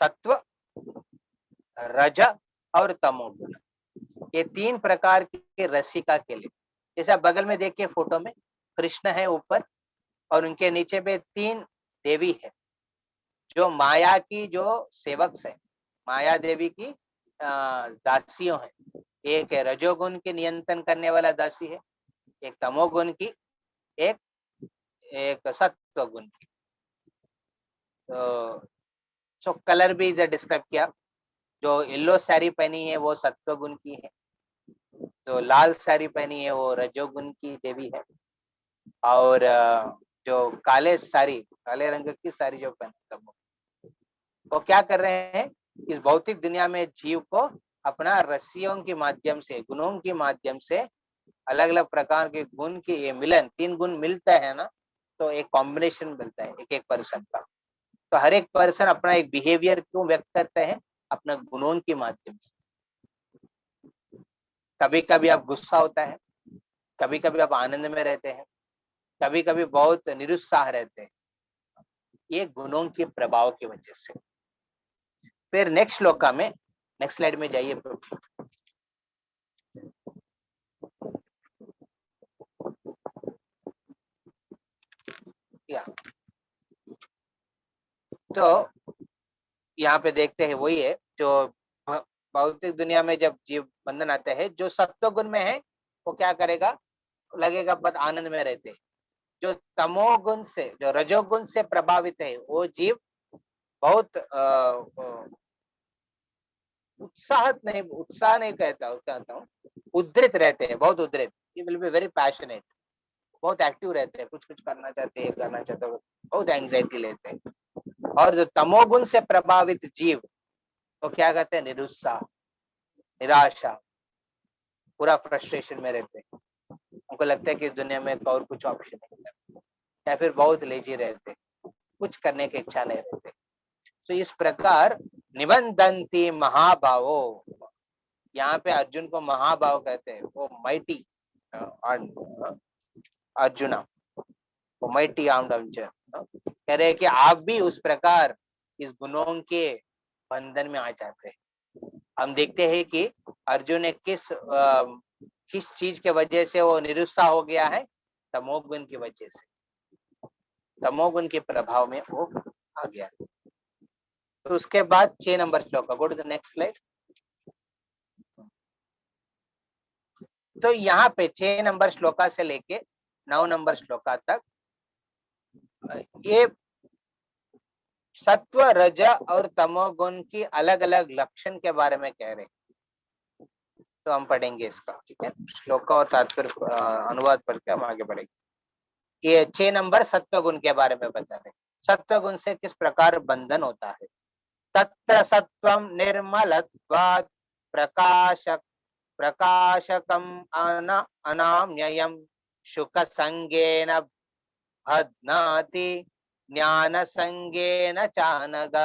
सत्व, रज और तमोगुण। ये 3 प्रकार की रस्सी का खेल। जैसा बगल में देखिए फोटो में कृष्ण है ऊपर और उनके नीचे पे 3 देवी है जो माया की जो सेवक है, माया देवी की दासियों है। एक है रजोगुण के नियंत्रण करने वाला दासी है, एक तमोगुण की, एक सत्व गुण की। तो कलर भी इधर डिस्क्राइब किया। जो येलो साड़ी पहनी है वो सत्व गुण की है, जो लाल साड़ी पहनी है वो रजोगुण की देवी है, और जो काले रंग की साड़ी जो पहने वो क्या कर रहे हैं? इस भौतिक दुनिया में जीव को अपना रस्सियों के माध्यम से, गुणों के माध्यम से अलग अलग प्रकार के गुण के ये मिलन, 3 गुण मिलता है ना, तो एक कॉम्बिनेशन मिलता है एक पर्सन का। तो हर एक पर्सन अपना एक बिहेवियर क्यों व्यक्त करता है? अपना गुणों के माध्यम से। कभी कभी आप गुस्सा होता है, कभी कभी आप आनंद में रहते हैं, कभी कभी बहुत निरुत्साह रहते हैं। ये गुणों के प्रभाव की वजह से। फिर नेक्स्ट श्लोका में, नेक्स्ट स्लाइड में जाइए प्रभु। या तो यहाँ पे देखते हैं वही है जो भौतिक दुनिया में जब जीव बंधन आता है, जो सत्व गुण में है वो क्या करेगा, लगेगा बस आनंद में रहते हैं। जो तमोगुण से, जो रजोगुण से प्रभावित है, वो जीव बहुत उत्साह नहीं कहता हूँ, उद्धृत रहते हैं, बहुत उद्धृत। He will be very passionate, बहुत एक्टिव रहते हैं, कुछ कुछ करना चाहते हैं, बहुत एंजाइटी लेते हैं। और जो तमोगुण से प्रभावित जीव तो क्या कहते हैं, निरुत्साह, निराशा, पूरा फ्रस्ट्रेशन में रहते हैं। उनको लगता है कि दुनिया में और कुछ ऑप्शन नहीं है, या फिर बहुत लेजी रहते, कुछ करने की इच्छा नहीं रहते। तो इस प्रकार निबंधन्ति महाभावो, यहाँ पे अर्जुन को महाभाव कहते हैं, वो माइटी अर्जुना, वो माइटी आर्म्ड अर्जुन कह रहे हैं कि आप भी उस प्रकार इस गुणों के बंधन में आ जाते हैं। हम देखते हैं कि अर्जुन ने किस चीज के वजह से वो निरुत्साह हो गया है, तमोगुण की वजह से, तमोगुण के प्रभाव में वो आ गया। तो उसके बाद 6 नंबर श्लोक, go to the next slide. तो यहाँ पे 6 नंबर श्लोका से लेके 9 नंबर श्लोका तक ये सत्व, रज और तमोगुण की अलग अलग लक्षण के बारे में कह रहे हैं। तो हम पढ़ेंगे इसका, ठीक है, श्लोका और तात्पर्य अनुवाद पढ़ के हम आगे बढ़ेंगे। ये 6 नंबर सत्व गुण के बारे में बता रहे, सत्व गुण से किस प्रकार बंधन होता है। तत्र सत्वं निर्मलत्वात् प्रकाशकम अनाम्ययम् शुक संगेन बध्नाति ज्ञान संगेन चानग।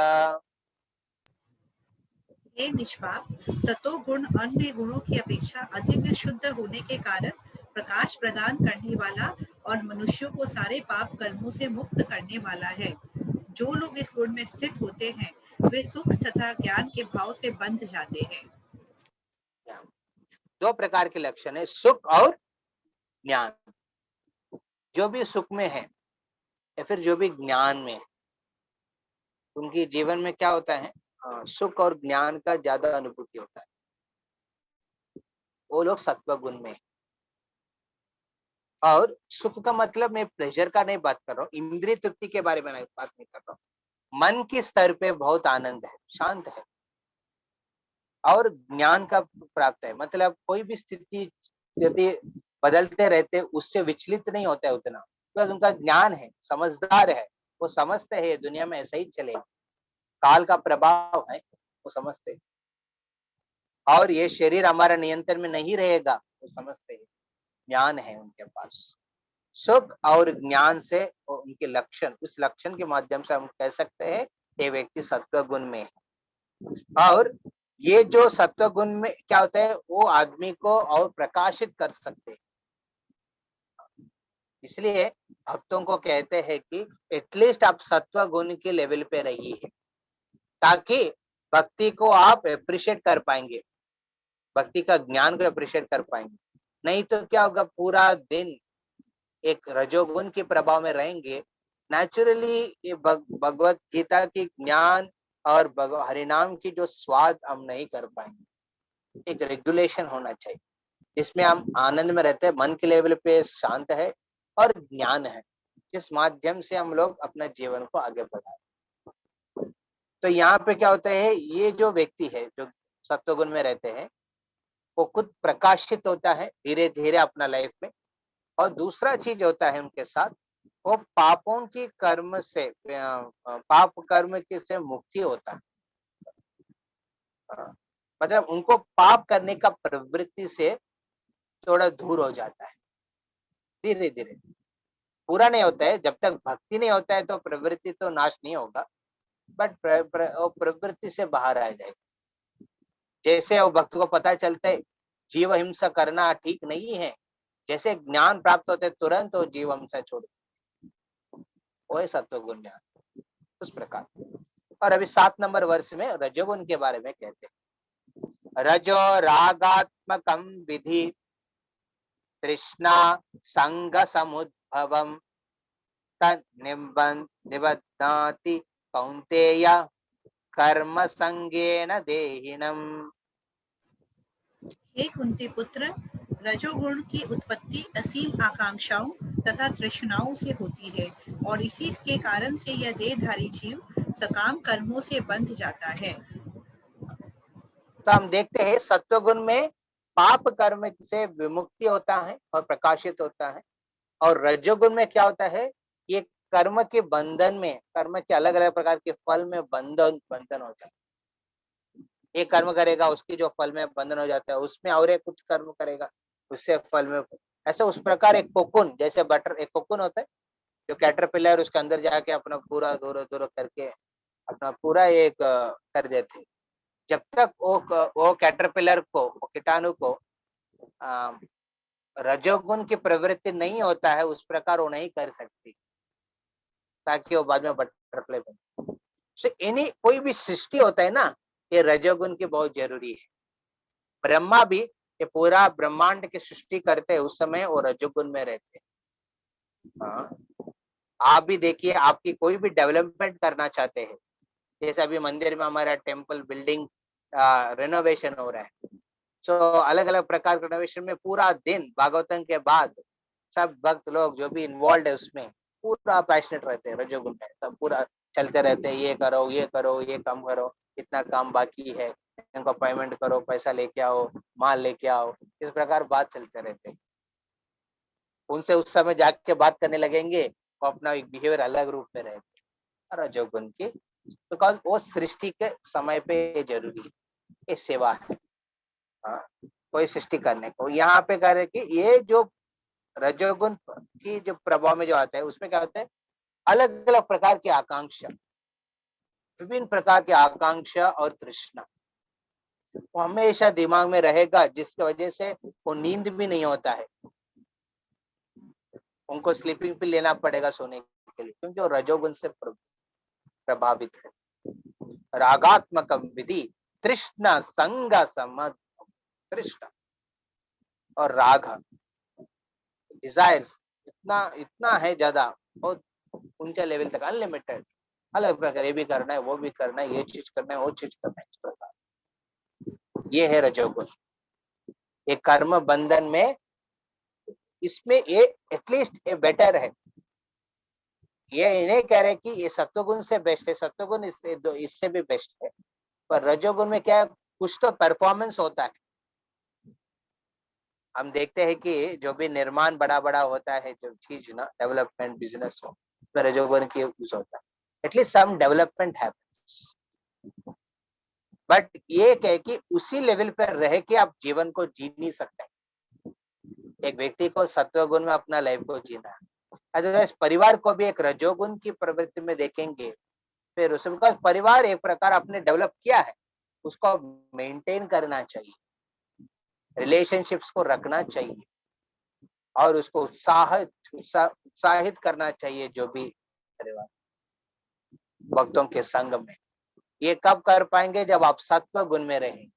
हे निष्पाप, सतो गुण अन्य गुणों की अपेक्षा अधिक शुद्ध होने के कारण प्रकाश प्रदान करने वाला और मनुष्यों को सारे पाप कर्मों से मुक्त करने वाला है। जो लोग इस गुण में स्थित होते हैं वे सुख तथा ज्ञान के भाव से बंध जाते हैं। 2 प्रकार के लक्षण है, सुख और ज्ञान। जो भी सुख में है या फिर जो भी ज्ञान में है, उनके जीवन में क्या होता है, सुख और ज्ञान का ज्यादा अनुभूति होता है। वो लोग सत्व गुण में है। और सुख का मतलब मैं प्लेजर का नहीं बात कर रहा हूँ, इंद्रिय तृप्ति के बारे में नहीं बात नहीं कर रहा हूँ। मन के स्तर पे बहुत आनंद है, शांत है और ज्ञान का प्राप्त है। मतलब कोई भी स्थिति यदि बदलते रहते उससे विचलित नहीं होता है उतना, तो उनका ज्ञान है, समझदार है, वो समझते हैं दुनिया में ऐसा ही चलेगा, काल का प्रभाव है, वो समझते हैं। और ये शरीर हमारा नियंत्रण में नहीं रहेगा, वो समझते हैं, ज्ञान है उनके पास। सुख और ज्ञान से उनके लक्षण, उस लक्षण के माध्यम से हम कह सकते हैं ये व्यक्ति सत्व गुण में है। और ये जो सत्व गुण में क्या होता है, वो आदमी को और प्रकाशित कर सकते हैं। इसलिए भक्तों को कहते हैं कि एटलीस्ट आप सत्व गुण के लेवल पे रहिए, ताकि भक्ति को आप अप्रिशिएट कर पाएंगे, भक्ति का ज्ञान को अप्रिशिएट कर पाएंगे। नहीं तो क्या होगा, पूरा दिन एक रजोगुण के प्रभाव में रहेंगे, नेचुरली ये भगवत गीता की ज्ञान और हरिनाम की जो स्वाद हम नहीं कर पाएंगे। एक रेगुलेशन होना चाहिए जिसमें हम आनंद में रहते हैं, मन के लेवल पे शांत है और ज्ञान है, जिस माध्यम से हम लोग अपना जीवन को आगे बढ़ाए। तो यहाँ पे क्या होता है, ये जो व्यक्ति है जो सत्वगुण में रहते हैं वो खुद प्रकाशित होता है धीरे धीरे अपना लाइफ में। और दूसरा चीज होता है उनके साथ, वो पापों की कर्म से, पाप कर्म के से मुक्ति होता है। मतलब उनको पाप करने का प्रवृत्ति से थोड़ा दूर हो जाता है धीरे धीरे। पूरा नहीं होता है, जब तक भक्ति नहीं होता है तो प्रवृत्ति तो नाश नहीं होगा, बट प्रवृत्ति से बाहर आ जाएगा। जैसे वो भक्त को पता चलता है जीव हिंसा करना ठीक नहीं है, जैसे ज्ञान प्राप्त होते तुरंत वो जीव हिंसा छोड़, वो है सत्वगुण ज्ञान। उस प्रकार। और अभी 7 नंबर वर्ष में रजोगुण के बारे में कहते हैं। रजो रागात्मकम विधि तृष्णा संग समुद्भवम निबध्नाति कौन्तेय कर्म संगेन देहिनम। हे कुंती पुत्र, रजोगुण की उत्पत्ति असीम आकांक्षाओं तथा तृष्णाओं से होती है और इसी के कारण से यह देहधारी जीव सकाम कर्मों से बंध जाता है। तो हम देखते हैं सत्वगुण में पाप कर्म से विमुक्ति होता है और प्रकाशित होता है, और रजोगुण में क्या होता है, ये कर्म के बंधन में, कर्म के अलग अलग प्रकार के फल में बंधन हो जाता है। एक कर्म करेगा उसकी जो फल में बंधन हो जाता है, उसमें और एक कुछ कर्म करेगा उससे फल में, ऐसे उस प्रकार एक कोकुन, जैसे बटर एक कोकुन होता है जो कैटरपिलर उसके अंदर जाके अपना पूरा दूर करके अपना पूरा एक कर देते। जब तक वो कैटरपिलर को, वो कीटाणु को रजोगुण की प्रवृत्ति नहीं होता है, उस प्रकार वो नहीं कर सकती ताकि वो बाद में बटरफ्लाई बने। कोई भी सृष्टि होता है ना, ये रजोगुण की बहुत जरूरी है। ब्रह्मा भी ये पूरा ब्रह्मांड की सृष्टि करते हैं, उस समय वो रजोगुण में रहते हैं। आप भी देखिए, आपकी कोई भी डेवलपमेंट करना चाहते हैं, जैसे अभी मंदिर में हमारा टेम्पल बिल्डिंग रेनोवेशन हो रहा है, सो अलग अलग प्रकार के रेनोवेशन में पूरा दिन भागवतम के बाद सब भक्त लोग जो भी इन्वॉल्व है उसमें पूरा पैशनेट रहते हैं, रजोगुण में सब पूरा चलते रहते हैं, ये करो ये करो ये काम करो, इतना काम बाकी है, इनको पेमेंट करो, पैसा लेके आओ, माल लेके आओ, इस प्रकार बात चलते रहते हैं। उनसे उस समय जाके बात करने लगेंगे तो अपना एक बिहेवियर अलग रूप में रहेगा। रजोगुण की बिकॉज वो सृष्टि के समय पे जरूरी है, ये सेवा है। कोई सृष्टि करने को यहाँ पे कह रहे कि ये जो रजोगुण की जो प्रभाव में जो आता है उसमें क्या होता है, अलग अलग प्रकार की आकांक्षा, विभिन्न प्रकार की आकांक्षा और तृष्णा वो हमेशा दिमाग में रहेगा, जिसकी वजह से वो नींद भी नहीं होता है, उनको स्लीपिंग पिल लेना पड़ेगा सोने के लिए, क्योंकि वो रजोगुण से प्रभावित है। रागात्मक विधि तृष्णा संग समद, तृष्णा और राग डिजायर्स इतना है ज्यादा, बहुत ऊंचे लेवल तक अनलिमिटेड, अलग प्रकार, ये भी करना है वो भी करना है, ये चीज करना है वो चीज करना है, इस प्रकार ये है रजोगुण। ये कर्म बंधन में इसमें ये एटलीस्ट ये बेटर है, ये नहीं कह रहे कि ये सत्वगुण से बेस्ट है, सत्वगुण इससे भी बेस्ट है, पर रजोगुण में क्या है, कुछ तो परफॉर्मेंस होता है। हम देखते हैं कि जो भी निर्माण बड़ा बड़ा होता है, जो चीज ना डेवलपमेंट बिजनेस हो, उसमें रजोगुण की यूज होता है, at least some development happens. But ये कहे कि उसी लेवल पर रह के आप जीवन को जी नहीं सकते। एक व्यक्ति को सत्वगुण में अपना लाइफ को जीना है, अदरवाइज परिवार को भी एक रजोगुण की प्रवृत्ति में देखेंगे, फिर उसका परिवार एक प्रकार आपने डेवलप किया है, उसको मेंटेन करना चाहिए, रिलेशनशिप्स को रखना चाहिए और उसको उत्साहित करना चाहिए, जो भी परिवार भक्तों के संग में। ये कब कर पाएंगे, जब आप सत्व गुण में रहेंगे,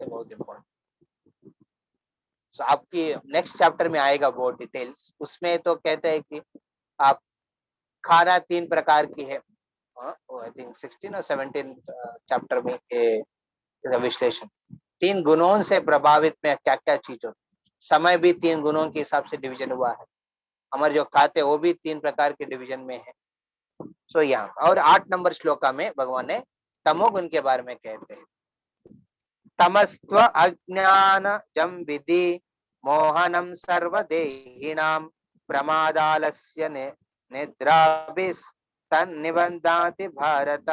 बहुत इम्पोर्टेंट। आपकी नेक्स्ट चैप्टर में आएगा वो डिटेल्स, उसमें तो कहते हैं कि आप खाना 3 प्रकार की है, आई थिंक 16 और 17 चैप्टर में विश्लेषण 3 गुणों से प्रभावित में क्या क्या चीज होती है। समय भी 3 गुणों के हिसाब से डिवीजन हुआ है, हमारे जो खाते वो भी 3 प्रकार के डिवीजन में है। सो यहाँ और 8 नंबर श्लोका में भगवान ने तमोगुण के बारे में कहते हैं, तमस्त्व अज्ञान जम विधि मोहनम सर्वदेहिनां प्रमादालस्य निद्राभिस् तन्निबध्नाति भारत।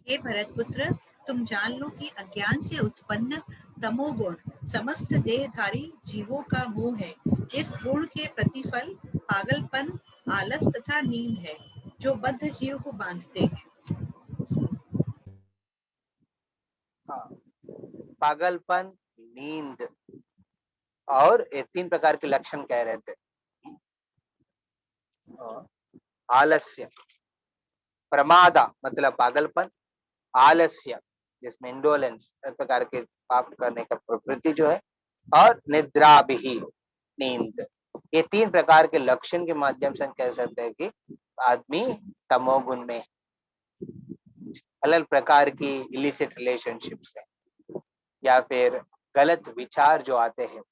हे भरतपुत्र, तुम जान लो कि अज्ञान से उत्पन्न तमोगुण समस्त देहधारी जीवों का मोह है। इस गुण के प्रतिफल पागलपन, आलस तथा नींद है, जो बद्ध जीव को बांधते हैं। पागलपन, नींद और 3 प्रकार के लक्षण कह रहे थे। आलस्य, प्रमादा मतलब पागलपन, आलस्य जिसमें इंडोलेंस, इस प्रकार के पाप करने का प्रवृत्ति जो है, और निद्रा भी, नींद। ये 3 प्रकार के लक्षण के माध्यम से हम कह सकते हैं कि आदमी तमोगुण में, अलग प्रकार की इलिसिट रिलेशनशिप्स है, या फिर गलत विचार जो आते हैं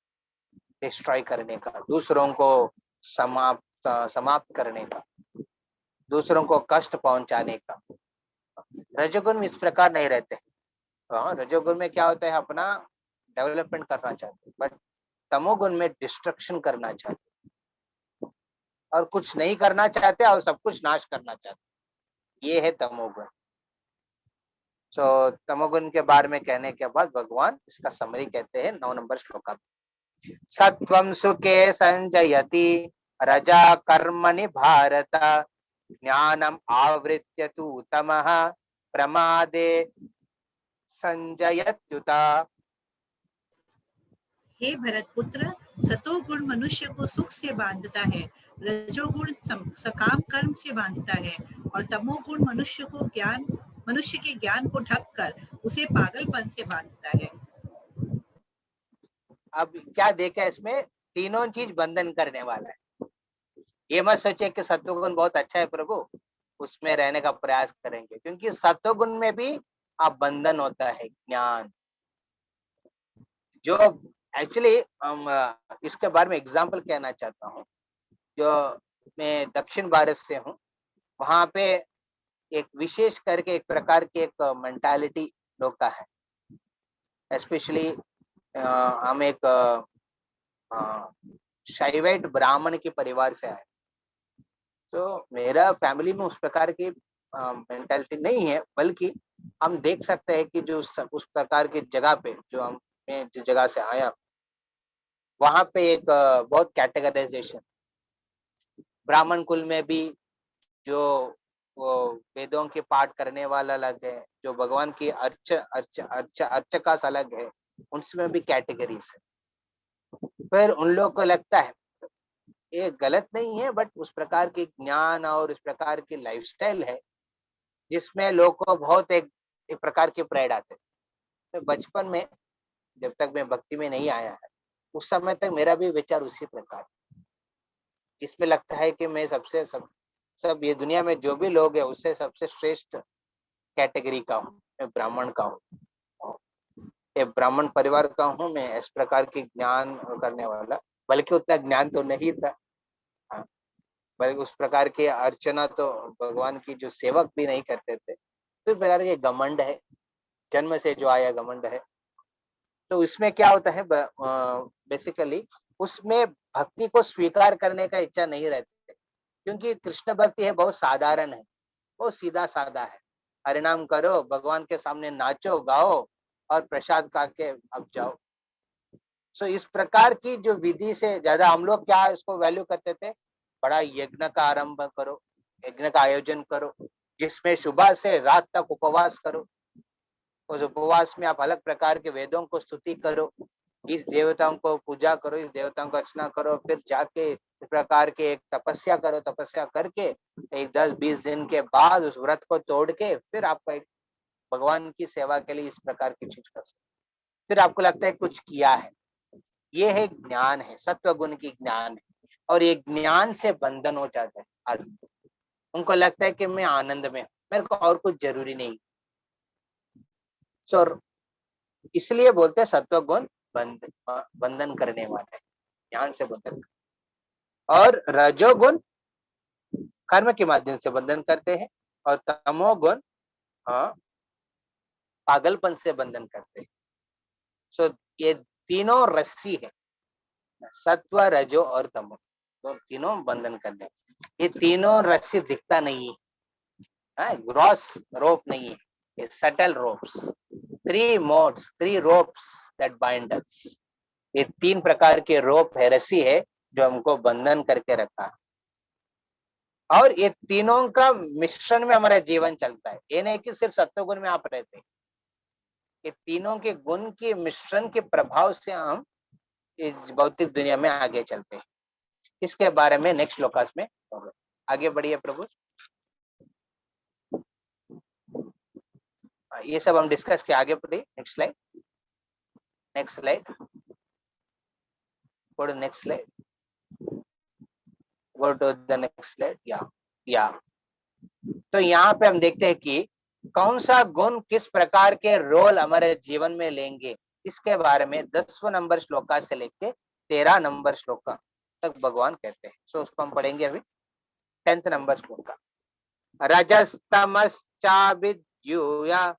डिस्ट्रॉय करने का, दूसरों को समाप्त करने का, दूसरों को कष्ट पहुंचाने का। रजोगुण में इस प्रकार नहीं रहते। हाँ, रजोगुण में क्या होता है, अपना डेवलपमेंट करना चाहते, बट तमोगुण में डिस्ट्रक्शन करना चाहते और कुछ नहीं करना चाहते और सब कुछ नाश करना चाहते। ये है तमोगुण। तमोगुण के बारे में कहने के बाद भगवान इसका समरी कहते हैं 9 नंबर श्लोक में। सत्वं सुखे संजयति रजा कर्मणि भारत, ज्ञानम आवृत्य तु तमः प्रमादे संजयत्युता। हे भरत पुत्र, सतोगुण मनुष्य को सुख से बांधता है, रजोगुण सकाम कर्म से बांधता है, और तमोगुण मनुष्य के ज्ञान को ढककर उसे पागलपन से बांधता है। अब क्या देखा इसमें, तीनों चीज बंधन करने वाला है। ये मत सोचे कि सत्वगुण बहुत अच्छा है प्रभु, उसमें रहने का प्रयास करेंगे, क्योंकि सत्वगुण में भी आप बंधन होता है, ज्ञान। जो एक्चुअली इसके बारे में एग्जाम्पल कहना चाहता हूँ। जो मैं दक्षिण भारत से हूँ, वहां पे एक विशेष करके एक प्रकार की एक मेंटालिटी लोग का है। एस्पेशली हम एक शाइवाइट ब्राह्मण के परिवार से आए, तो मेरा फैमिली में उस प्रकार की मेंटालिटी नहीं है, बल्कि हम देख सकते हैं कि जो उस प्रकार की जगह पे जो मैं जिस जगह से आया, वहां पे एक बहुत कैटेगराइजेशन, ब्राह्मण कुल में भी जो वो वेदों के पाठ करने वाला अलग है, जो भगवान की अर्चका अलग है, उनमें भी कैटेगरीज है। फिर उन लोग को लगता है ये गलत नहीं है, बट उस प्रकार की ज्ञान और उस प्रकार की लाइफस्टाइल है जिसमें लोग को बहुत एक प्रकार के प्राइड आते हैं। तो बचपन में जब तक मैं भक्ति में नहीं आया है, उस समय तक मेरा भी विचार उसी प्रकार, जिसमें लगता है कि मैं सबसे सब ये दुनिया में जो भी लोग है उससे सबसे श्रेष्ठ कैटेगरी का हूँ, मैं ब्राह्मण का हूँ, एक ब्राह्मण परिवार का हूँ, मैं इस प्रकार की ज्ञान करने वाला, बल्कि उतना ज्ञान तो नहीं था, बल्कि उस प्रकार की अर्चना तो भगवान की जो सेवक भी नहीं करते थे। तो इस प्रकार के घमंड है, जन्म से जो आया घमंड है। तो इसमें क्या होता है, बेसिकली उसमें भक्ति को स्वीकार करने का इच्छा नहीं रहती, क्योंकि कृष्ण भक्ति है बहुत साधारण है, बहुत सीधा साधा है। हरिनाम करो, भगवान के सामने नाचो गाओ और प्रसाद खा के अब जाओ। सो इस प्रकार की जो विधि से ज्यादा हम लोग क्या इसको वैल्यू करते थे, बड़ा यज्ञ का आरंभ करो, यज्ञ का आयोजन करो, जिसमें सुबह से रात तक उपवास करो। उस उपवास में आप अलग प्रकार के वेदों को स्तुति करो, इस देवताओं को पूजा करो, इस देवताओं को अर्चना करो, फिर जाके इस प्रकार के एक तपस्या करो, तपस्या करके एक 10-20 दिन के बाद उस व्रत को तोड़ के फिर आप एक भगवान की सेवा के लिए इस प्रकार की चीज कर सकते, फिर आपको लगता है कुछ किया है। ये है ज्ञान, है सत्व गुण की ज्ञान है, और ये ज्ञान से बंधन हो जाता है आदमी। उनको लगता है कि मैं आनंद में हूँ, मेरे को और कुछ जरूरी नहीं। सो इसलिए बोलते हैं सत्व गुण बंधन करने वाला है, ज्ञान से बंधन। और रजोगुण कर्म के माध्यम से बंधन करते हैं, और तमोगुण पागलपन से बंधन करते हैं। सो ये तीनों रस्सी है, सत्व रजो और तमो, तो तीनों बंधन करने। ये तीनों रस्सी दिखता नहीं है, ग्रॉस रोप नहीं है, ये subtle ropes, 3 modes, 3 ropes that bind us। ये 3 प्रकार के रोप है, रस्सी है जो हमको बंधन करके रखा है, और ये तीनों का मिश्रण में हमारा जीवन चलता है। ये नहीं कि सिर्फ सत्वगुण में आप रहते हैं, ये तीनों के गुण के मिश्रण के प्रभाव से हम इस भौतिक दुनिया में आगे चलते हैं। इसके बारे में नेक्स्ट श्लोकास में होगा। आगे बढ़िए प्रभु। ये सब हम डिस्कस किया, आगे बढ़िए। Next slide, next slide, go to next slide, go to the next slide. या तो यहाँ पे हम देखते हैं कि कौन सा गुण किस प्रकार के रोल हमारे जीवन में लेंगे, इसके बारे में 10वें नंबर श्लोका से लेके 13 नंबर श्लोका तक भगवान कहते हैं। सो उसको हम पढ़ेंगे अभी। 10th नंबर श्लोका, रजस्तमश्चाभिद्यूया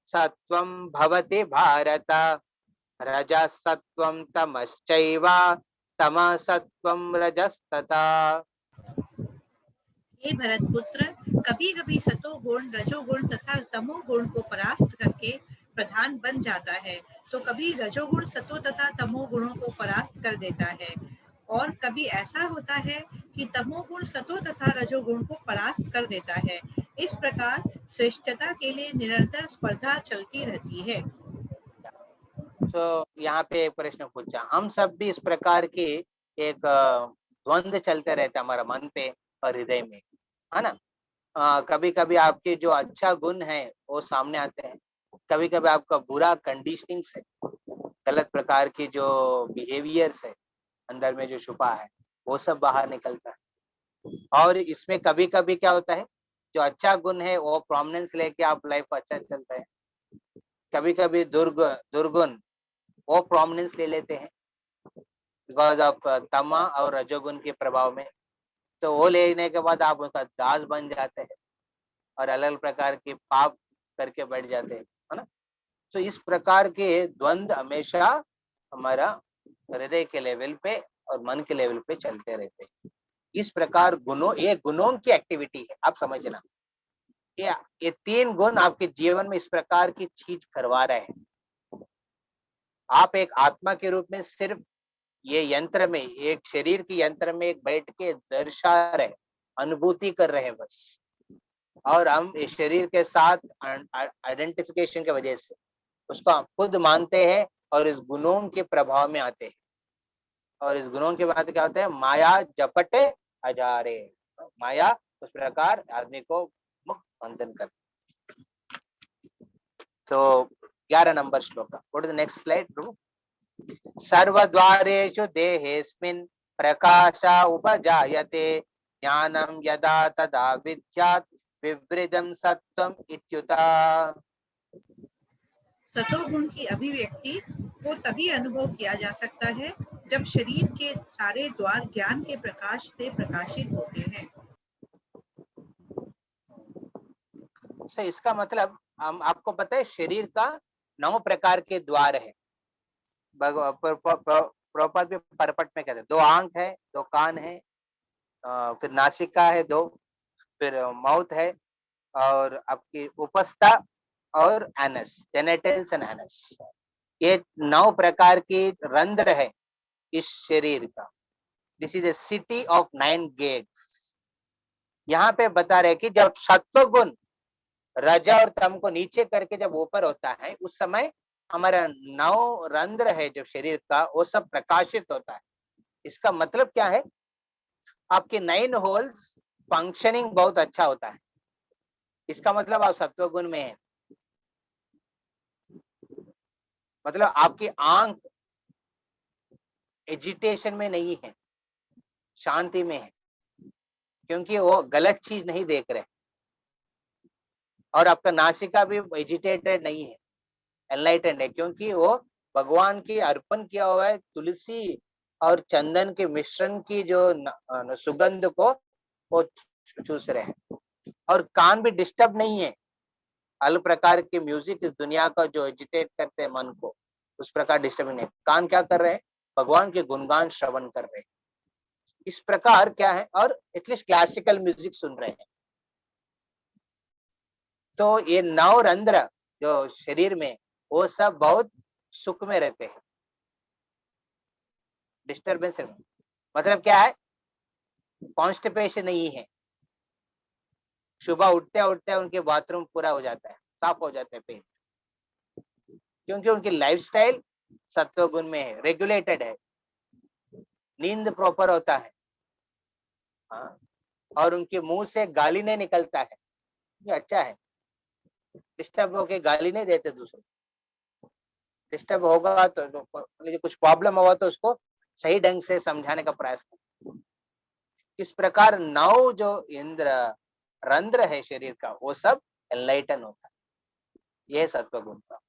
सत्वं भवति भारत, रजसत्वं तमश्चैव तमसत्वं रजस्तथा। हे भरत पुत्र, कभी कभी सतोगुण रजोगुण तथा तमोगुण को परास्त करके प्रधान बन जाता है, तो कभी रजोगुण सतो तथा तमोगुणों को परास्त कर देता है, और कभी ऐसा होता है कि तमोगुण सतो तथा रजोगुण को परास्त कर देता है। इस प्रकार श्रेष्ठता के लिए निरंतर स्पर्धा चलती रहती है। तो यहाँ पे एक प्रश्न पूछा, हम सब भी इस प्रकार की एक द्वंद्व चलते रहते हमारा मन पे और हृदय में, है ना। कभी कभी आपके जो अच्छा गुण है वो सामने आते हैं, कभी कभी आपका बुरा कंडीशनिंग है, गलत प्रकार की जो बिहेवियर्स है अंदर में जो छुपा है वो सब बाहर निकलता है। और इसमें कभी कभी क्या होता है, जो अच्छा गुण है वो प्रोमिनेंस लेके आप लाइफ अच्छा चलता है, कभी कभी दुर्गुण वो प्रोमिनेंस ले लेते हैं बिकॉज ऑफ तमा और रजोगुण के प्रभाव में। तो वो लेने के बाद आप उसका दास बन जाते हैं और अलग अलग प्रकार के पाप करके बैठ जाते हैं, है ना। तो इस प्रकार के द्वंद्व हमेशा हमारा हृदय के लेवल पे और मन के लेवल पे चलते रहते हैं। इस प्रकार गुणों, ये गुणों की एक्टिविटी है, आप समझना। ये 3 गुण आपके जीवन में इस प्रकार की चीज करवा रहे हैं। आप एक आत्मा के रूप में सिर्फ ये यंत्र में, एक शरीर के यंत्र में एक बैठ के दर्शा रहे, अनुभूति कर रहे हैं बस। और हम इस शरीर के साथ आइडेंटिफिकेशन की वजह से उसको हम खुद मानते हैं और इस गुणों के प्रभाव में आते हैं। और इस गुणों के बाद क्या होता है, माया जपटे हजारे, माया उस प्रकार आदमी को मुक्त बंधन कर। तो 11 नंबर श्लोक, go to the next slide प्रभु। सर्वद्वारेषु देहेस्मिन् प्रकाश उपजायते, ज्ञानं यदा तदा विद्यात् विवृद्धं सत्वम् इत्युता। सतोगुण की अभिव्यक्ति को तभी अनुभव किया जा सकता है जब शरीर के सारे द्वार ज्ञान के प्रकाश से प्रकाशित होते हैं। तो इसका मतलब हम, आपको पता है शरीर का 9 प्रकार के द्वार है। प्रभुपाद भी परपट में कहते हैं 2 आंख है, 2 कान है, फिर नासिका है 2, फिर माउथ है, और आपकी उपस्था और एनस, जेनेटल्स एंड एनस। ये 9 प्रकार की रंध्र है इस शरीर का। This is a city of 9 gates. यहाँ पे बता रहे कि जब सत्व गुण रजा और तम को नीचे करके जब ऊपर होता है, उस समय हमारा 9 रंध्र है जो शरीर का, वो सब प्रकाशित होता है। इसका मतलब क्या है, आपके 9 होल्स फंक्शनिंग बहुत अच्छा होता है। इसका मतलब आप सत्व गुण में है, मतलब आपकी आंख एजिटेशन में नहीं है, शांति में है, क्योंकि वो गलत चीज नहीं देख रहे। और आपका नासिका भी एजिटेटेड नहीं है, एनलाइटेंड है, क्योंकि वो भगवान की अर्पण किया हुआ है तुलसी और चंदन के मिश्रण की जो सुगंध को वो चूस रहे हैं। और कान भी डिस्टर्ब नहीं है, अलग प्रकार के म्यूजिक इस दुनिया का जो एजिटेट करते हैं मन को, उस प्रकार डिस्टर्ब नहीं। कान क्या कर रहे हैं, भगवान के गुणगान श्रवण कर रहे हैं। इस प्रकार क्या है, और एटलीस्ट क्लासिकल म्यूजिक सुन रहे हैं। तो ये 9 रंध्र जो शरीर में, वो सब बहुत सुख में रहते हैं, डिस्टर्बेंस। मतलब क्या है, कॉन्स्टिपेशन नहीं है। सुबह उठते उठते उनके बाथरूम पूरा हो जाता है, साफ हो जाता है पेट, क्योंकि उनकी लाइफस्टाइल सत्व गुण में है, रेगुलेटेड है, नींद प्रॉपर होता है। हाँ, और उनके मुंह से गाली नहीं निकलता है, ये अच्छा है। डिस्टर्ब होके गाली नहीं देते दूसरों। डिस्टर्ब होगा तो कुछ प्रॉब्लम होगा तो उसको सही ढंग से समझाने का प्रयास करो। इस प्रकार 9 जो इंद्र रंध्र है शरीर का, वो सब एनलाइटन होता है। यह सत्व गुण का।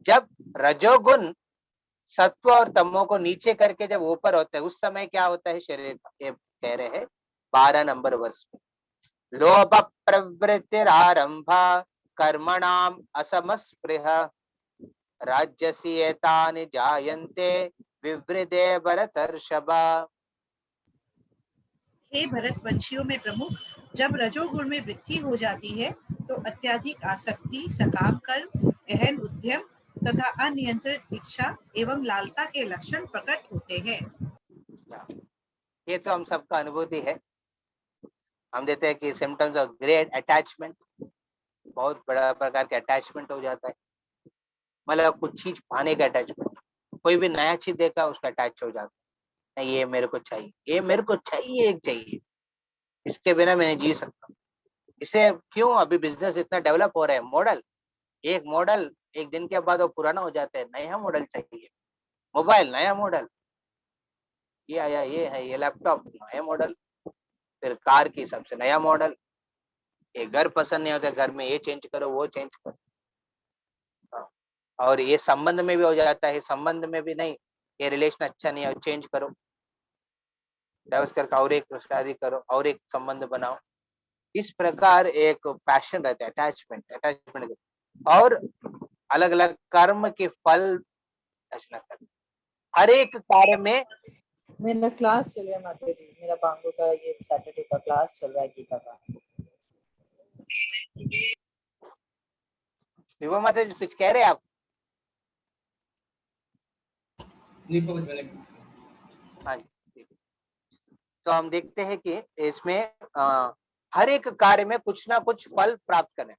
जब रजोगुण सत्व और तमो को नीचे करके जब ऊपर होता है, उस समय क्या होता है शरीर का? ये कह रहे हैं 12 नंबर वर्ष में। लोभ प्रवृत्तिरारंभा कर्मणाम असमस्पृह राज्यसी एतानि जायन्ते विवृदे भरतर्षभा। हे भरतवंशियों में प्रमुख, जब रजोगुण में वृद्धि हो जाती है तो अत्यधिक आसक्ति, सकाम कर्म, गहन उद्यम तथा अनियंत्रित इच्छा एवं लालसा के लक्षण प्रकट होते हैं। ये तो हम सबका अनुभूति है। हम देते हैं कि सिम्टम्स ऑफ ग्रेट अटैचमेंट, बहुत बड़ा प्रकार के अटैचमेंट हो जाता है। मतलब कुछ चीज पाने का अटैचमेंट, कोई भी नया चीज देखा उसका अटैच हो जाता है। नहीं, ये मेरे को चाहिए, ये मेरे को चाहिए, एक चाहिए, इसके बिना मैं नहीं जी सकता। इसे क्यों अभी बिजनेस इतना डेवलप हो रहा है? मॉडल, एक मॉडल एक दिन के बाद वो पुराना हो जाता है, नया मॉडल चाहिए। मोबाइल नया मॉडल, ये आया, ये है, ये लैपटॉप नया मॉडल, फिर कार की सबसे नया मॉडल। ये घर पसंद नहीं होता, घर में ये चेंज करो, वो चेंज करो। और ये संबंध में भी हो जाता है, संबंध में भी नहीं, ये रिलेशन अच्छा नहीं है, चेंज करो, डाइवोर्स करके और एक शादी करो, और एक संबंध बनाओ। इस प्रकार एक पैशन रहता है, अटैचमेंट और अलग अलग कर्म के फल रचना करना। हर एक कार्य में मेरा क्लास चल रहा है माता जी, मेरा बांगो का ये सैटरडे का क्लास चल रहा है गीता का। विभा माता जी कुछ कह रहे हैं आप? हाँ जी। तो हम देखते हैं कि इसमें हर एक कार्य में कुछ ना कुछ फल प्राप्त करें।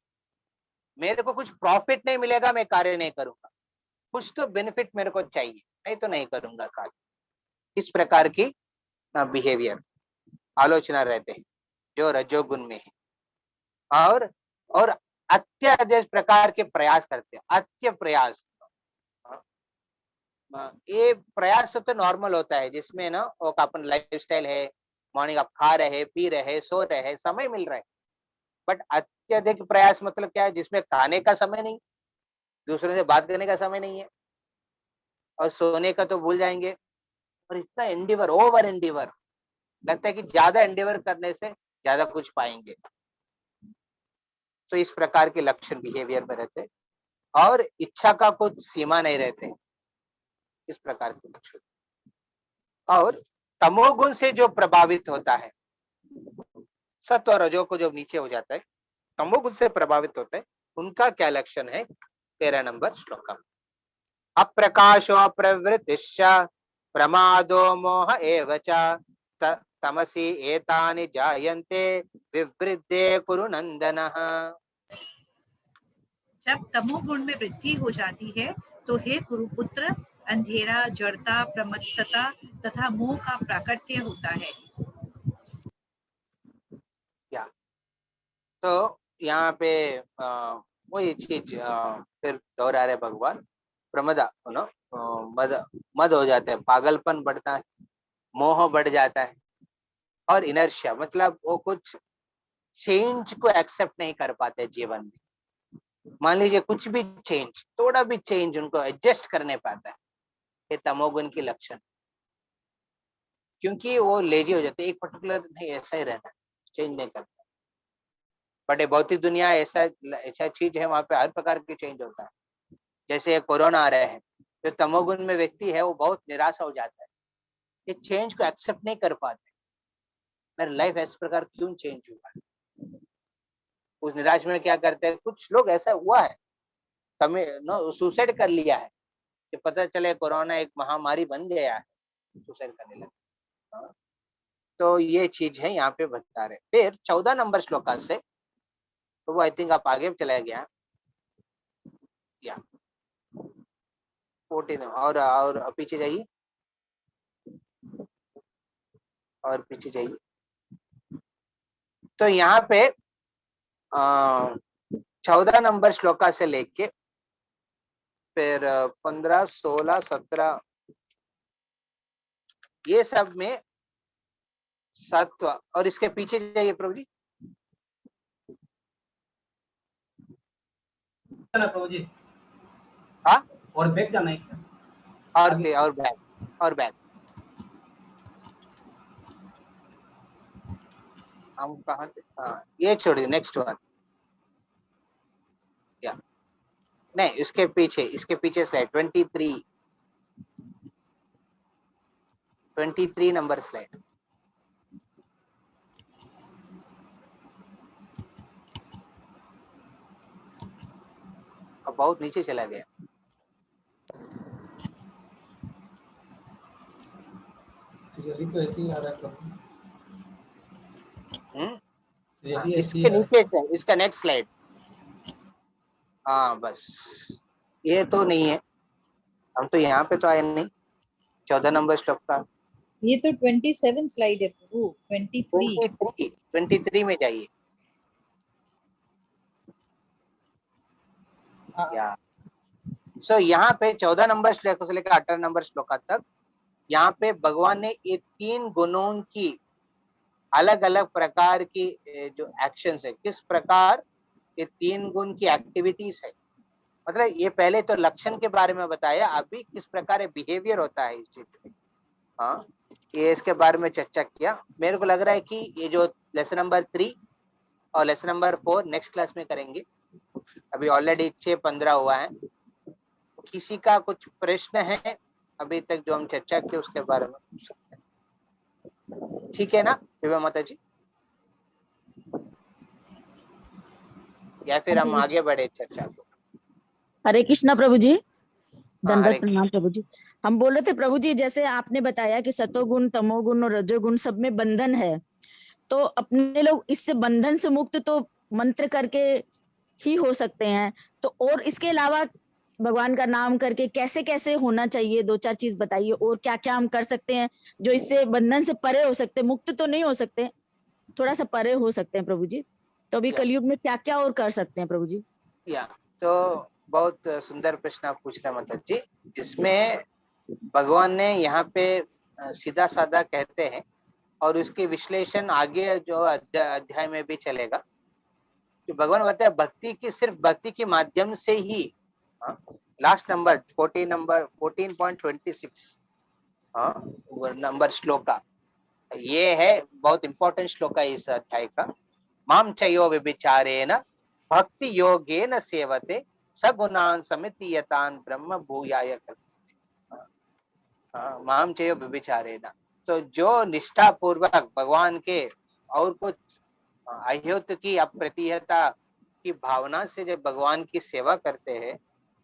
मेरे को कुछ प्रॉफिट नहीं मिलेगा, मैं कार्य नहीं करूंगा। कुछ तो बेनिफिट मेरे को चाहिए, नहीं तो नहीं करूंगा कार्य। इस प्रकार की बिहेवियर, आलोचना रहते हैं जो रजोगुण में है। और अत्यधिक प्रकार के प्रयास करते हैं, अत्य प्रयास। ये प्रयास तो नॉर्मल होता है, जिसमें ना वो अपन लाइफस्टाइल है, मॉर्निंग आप खा रहे, पी रहे, सो रहे, समय मिल रहा है। बट अत्यधिक प्रयास मतलब क्या है? जिसमें खाने का समय नहीं, दूसरों से बात करने का समय नहीं है, और सोने का तो भूल जाएंगे। और इतना एंडिवर, ओवर एंडिवर, लगता है कि ज्यादा एंडिवर करने से ज्यादा कुछ पाएंगे। तो इस प्रकार के लक्षण बिहेवियर में रहते, और इच्छा का कुछ सीमा नहीं रहते, इस प्रकार के लक्षण। और तमोगुण से जो प्रभावित होता है, सत्व और रजो को जो नीचे हो जाता है, तमोगुण से प्रभावित होता है, उनका क्या लक्षण है? 13 नंबर श्लोक। अप्रकाशो प्रवृत्तिश्च प्रमादो मोह एव च तमसि एतानि जायन्ते विवृद्धे कुरु नंदनः। जब तमोगुण में वृद्धि हो जाती है तो हे कुरुपुत्र, अंधेरा, जड़ता, प्रमत्तता तथा मोह का प्राकट्य होता है। तो यहाँ पे वही चीज फिर दोहरा रहे भगवान। प्रमदा नो मद मद हो जाता है, पागलपन बढ़ता है, मोह बढ़ जाता है, और इनर्शिया मतलब वो कुछ चेंज को एक्सेप्ट नहीं कर पाते जीवन में। मान लीजिए कुछ भी चेंज, थोड़ा भी चेंज उनको एडजस्ट करने पाता है, ये तमोगुण की लक्षण। क्योंकि वो लेजी हो जाते, एक पर्टिकुलर नहीं ऐसा ही रहना, चेंज नहीं करता। बट ये भौतिक दुनिया ऐसा चीज है, वहां पे हर प्रकार की चेंज होता है। जैसे कोरोना आ रहे हैं, जो तमोगुण में व्यक्ति है वो बहुत निराशा हो जाता है, ये चेंज को एक्सेप्ट नहीं कर पाते। मेरा लाइफ इस प्रकार क्यों चेंज हुआ है? उस निराश में क्या करते हैं, कुछ लोग ऐसा हुआ है, सुसाइड कर लिया है, कि पता चले कोरोना एक महामारी बन गया है, सुसाइड करने लगे। तो ये चीज है यहाँ पे बता रहे। फिर 14 नंबर श्लोका से, तो वो आई थिंक आप आगे चला गया, या 14 और पीछे जाइए, और पीछे जाइए। तो यहाँ पे 14 नंबर श्लोका से लेके फिर 15, 16, 17 ये सब में सत्व, और इसके पीछे जाइए प्रभु जी। प्रभु जी हाँ, और बैग जाना है क्या? और बैग हम कहाँ थे? हाँ, ये छोड़िए, नेक्स्ट वन। या नहीं, इसके पीछे स्लाइड 23 नंबर स्लाइड। अब बहुत नीचे चला गया। सीरियली तो ऐसे ही आ रहा है प्रभु। इसके नीचे से इसका नेक्स्ट स्लाइड। हाँ बस, ये तो नहीं है, हम तो यहाँ पे तो आए नहीं। 14 नंबर श्लोक का ये तो 27 स्लाइड है प्रभु। 23 में जाइए। या सो यहाँ पे 14 नंबर श्लोक से लेकर 18 नंबर श्लोक तक यहाँ पे भगवान ने ये 3 गुणों की अलग अलग प्रकार की जो एक्शंस है, किस प्रकार ये 3 गुण की एक्टिविटीज है, मतलब ये पहले तो लक्षण के बारे में बताया, अभी किस प्रकार बिहेवियर होता है इस चीज में। हाँ, ये इसके बारे में चर्चा किया। मेरे को लग रहा है कि ये जो लेसन नंबर 3 और लेसन नंबर 4 नेक्स्ट क्लास में करेंगे। अभी ऑलरेडी 6:15 हुआ है। किसी का कुछ प्रश्न है अभी तक जो हम चर्चा की उसके बारे में पूछ सकते हैं, ठीक है ना विभा माता जी? या फिर हम आगे बढ़े चर्चा को? हरे कृष्णा प्रभु जी, हरे दंडवत प्रणाम प्रभु जी। हम बोल रहे थे प्रभु जी, जैसे आपने बताया कि सतोगुण, तमोगुण और रजोगुण सब में बंधन है, तो अपने लोग इससे बंधन से मुक्त तो मंत्र करके ही हो सकते हैं, तो और इसके अलावा भगवान का नाम करके कैसे कैसे होना चाहिए? 2-4 चीज बताइए, और क्या क्या हम कर सकते हैं जो इससे बंधन से परे हो सकते हैं? मुक्त तो नहीं हो सकते, थोड़ा सा परे हो सकते हैं प्रभु जी। तो अभी कलयुग में क्या क्या और कर सकते हैं प्रभु जी? या तो बहुत सुंदर प्रश्न आप पूछ रहे हैं माता जी। इसमें भगवान ने यहाँ पे सीधा साधा कहते हैं, और उसके विश्लेषण आगे जो अध्याय में भी चलेगा। तो भगवान बताते हैं भक्ति की, सिर्फ भक्ति के माध्यम से ही, लास्ट नंबर 14.26 नंबर श्लोका, ये है बहुत इंपॉर्टेंट श्लोका इस अध्याय का। माम चयो विचारेण भक्ति योगेन सेवते सगुणान समिति यतान ब्रह्म भूयाय कल्पते। माम चयो विचारेण, तो जो निष्ठा पूर्वक भगवान के और कुछ अह्युत की अप्रतिहता की भावना से जब भगवान की सेवा करते हैं,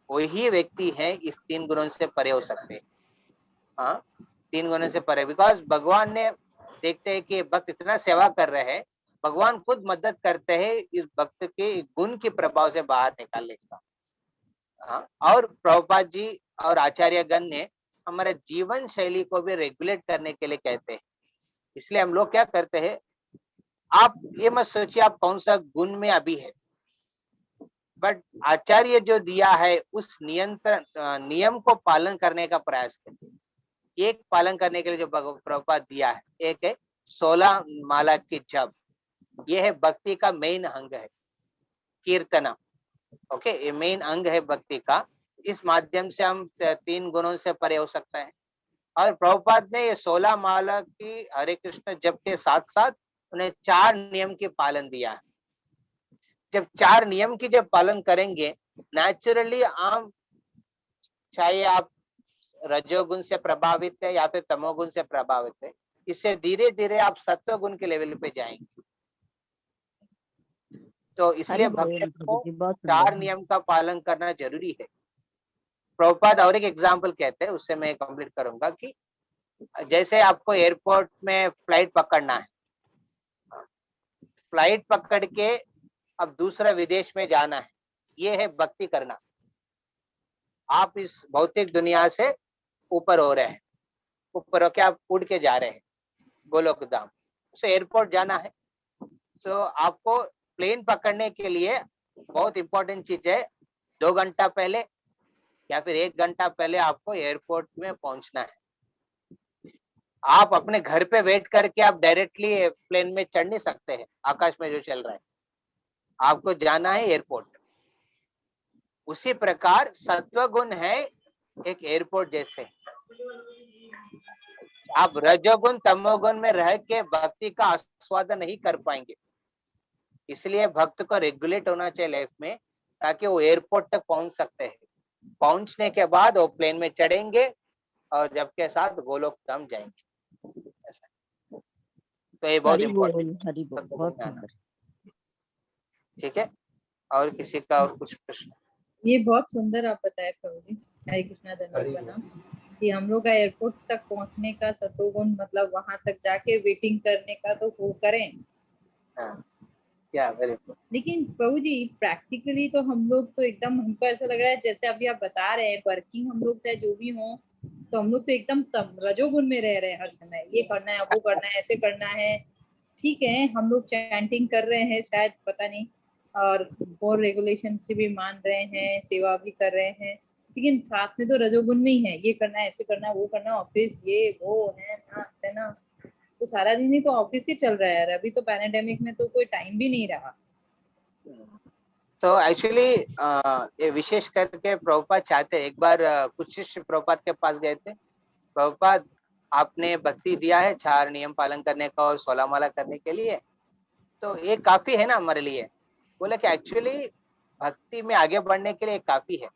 वही व्यक्ति है इस 3 गुणों से परे हो सकते हैं। 3 गुणों से परे, बिकॉज भगवान ने देखते हैं कि भक्त इतना सेवा कर रहे हैं, भगवान खुद मदद करते हैं इस भक्त के गुण के प्रभाव से बाहर निकालने का। और प्रभुपाद जी और आचार्य गण ने हमारे जीवन शैली को भी रेगुलेट करने के लिए कहते हैं। इसलिए हम लोग क्या करते हैं, आप ये मत सोचिए आप कौन सा गुण में अभी है, बट आचार्य जो दिया है उस नियम को पालन करने का प्रयास करिए। एक पालन करने के लिए जो प्रभुपाद दिया है, एक है 16 माला की जप, ये है भक्ति का मेन अंग है। कीर्तना, ओके, ये मेन अंग है भक्ति का। इस माध्यम से हम 3 गुणों से परे हो सकते हैं। और प्रभुपाद ने ये 16 माला की हरे कृष्ण जप के साथ साथ उन्हें 4 नियम के पालन दिया है। जब 4 नियम की जब पालन करेंगे, नेचुरली आप, चाहे आप रजोगुण से प्रभावित है या फिर तमोगुण से प्रभावित है, इससे धीरे धीरे आप सत्व गुण के लेवल पे जाएंगे। तो इसलिए भक्त को 4 नियम का पालन करना जरूरी है। प्रभुपाद और एक एग्जाम्पल कहते हैं, उससे मैं कंप्लीट करूंगा कि जैसे आपको एयरपोर्ट में फ्लाइट पकड़ना है, फ्लाइट पकड़ के अब दूसरा विदेश में जाना है, ये है भक्ति करना। आप इस भौतिक दुनिया से ऊपर हो रहे हैं, ऊपर होके आप उड़ के जा रहे हैं गोलोक धाम। सो एयरपोर्ट जाना है, तो आपको प्लेन पकड़ने के लिए बहुत इंपॉर्टेंट चीज है, 2 घंटा पहले या फिर 1 घंटा पहले आपको एयरपोर्ट में पहुंचना है। आप अपने घर पे वेट करके आप डायरेक्टली प्लेन में चढ़ नहीं सकते हैं, आकाश में जो चल रहा है, आपको जाना है एयरपोर्ट। उसी प्रकार सत्वगुण है एक एयरपोर्ट जैसे। आप रजोगुण तमोगुण में रह के भक्ति का आस्वादन नहीं कर पाएंगे। इसलिए भक्त को रेगुलेट होना चाहिए लाइफ में, ताकि वो एयरपोर्ट तक पहुंच सकते हैं। पहुंचने के बाद वो प्लेन में चढ़ेंगे और जब के साथ गोलोक धाम जाएंगे। तो ये बहुत हरि इम्पोर्टेंट, बोल, हरि बोल, बहुत सुंदर। ठीक है। और किसी का और कुछ प्रश्न? ये बहुत सुंदर आप बताए प्रभु जी, हरे कृष्णा धन्यवाद प्रणाम। कि हम लोग का एयरपोर्ट तक पहुंचने का सतोगुण मतलब वहां तक जाके वेटिंग करने का तो वो करें। हाँ, क्या वेरी गुड। लेकिन प्रभु जी प्रैक्टिकली तो हम लोग तो एकदम, हमको ऐसा लग रहा है जैसे अभी आप बता रहे हैं, वर्किंग हम लोग चाहे जो भी हो, तो हम लोग तो एकदम रजोगुण में रह रहे हैं हर समय। ये करना है, वो करना है, ऐसे करना है। ठीक है, हम लोग चैंटिंग कर रहे हैं शायद, पता नहीं, और वो रेगुलेशन से भी मान रहे हैं, सेवा भी कर रहे हैं, लेकिन साथ में तो रजोगुण में ही है। ये करना है, ऐसे करना है, वो करना, ऑफिस ये वो है ना, तो सारा दिन ही तो ऑफिस ही चल रहा है यार। अभी तो पैंडेमिक में तो कोई टाइम भी नहीं रहा। तो एक्चुअली ये विशेष करके प्रभुपाद चाहते हैं, एक बार कुछ शिष्य प्रभुपाद के पास गए थे, प्रभुपाद आपने भक्ति दिया है 4 नियम पालन करने का और 16 माला करने के लिए, तो ये काफी है ना हमारे लिए। बोले कि एक्चुअली भक्ति में आगे बढ़ने के लिए काफी है।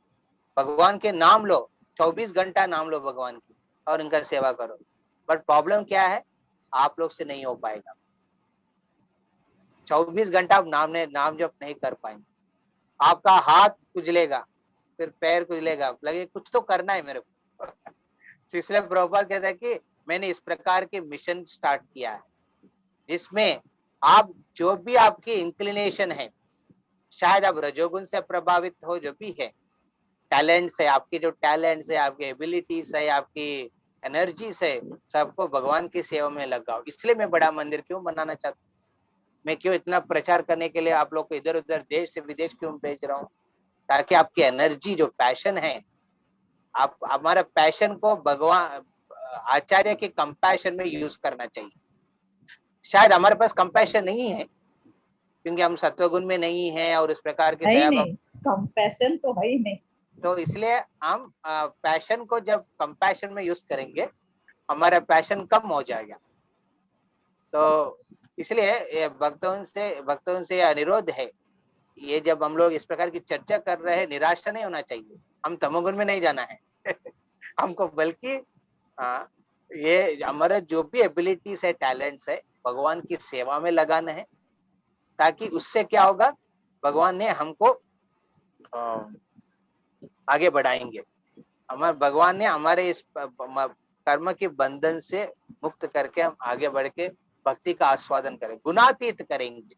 भगवान के नाम लो, 24 घंटा नाम लो भगवान की और उनका सेवा करो। बट प्रॉब्लम क्या है, आप लोग से नहीं हो पाएगा। 24 घंटा आप नाम जप नहीं कर पाएंगे। आपका हाथ खुजलेगा, फिर पैर खुजलेगा, लगे कुछ तो करना है मेरे को। इसलिए प्रभुपाद कहता है कि मैंने इस प्रकार के मिशन स्टार्ट किया है, जिसमें आप जो भी आपकी इंक्लिनेशन है, शायद आप रजोगुण से प्रभावित हो, जो भी है टैलेंट्स है, आपके जो टैलेंट्स है, आपकी एबिलिटीज है, आपकी एनर्जीज है, सबको भगवान की सेवा में लगाओ। इसलिए मैं बड़ा मंदिर क्यों बनाना चाहता हूँ, मैं क्यों इतना प्रचार करने के लिए आप लोग को इधर उधर देश से विदेश क्यों भेज रहा हूँ, ताकि आपकी एनर्जी जो पैशन है, आप हमारा पैशन को भगवान आचार्य के कंपैशन में यूज करना चाहिए। शायद हमारे पास कंपैशन नहीं है क्योंकि हम सत्वगुण में नहीं है और इस प्रकार के दया कंपैशन तो है ही नहीं, तो इसलिए हम पैशन को जब कंपैशन में यूज करेंगे, हमारा पैशन कम हो जाएगा। तो इसलिए भक्तों से अनुरोध है, ये जब हम लोग इस प्रकार की चर्चा कर रहे हैं, निराशा नहीं होना चाहिए। हम तमोगुण में नहीं जाना है हमको, बल्कि ये हमारे जो भी एबिलिटीज है, टैलेंट्स है, भगवान की सेवा में लगाना है, ताकि उससे क्या होगा, भगवान ने हमको आगे बढ़ाएंगे। भगवान ने हमारे इस कर्म के बंधन से मुक्त करके हम आगे बढ़ के भक्ति का आस्वादन करें, गुणातीत करेंगे।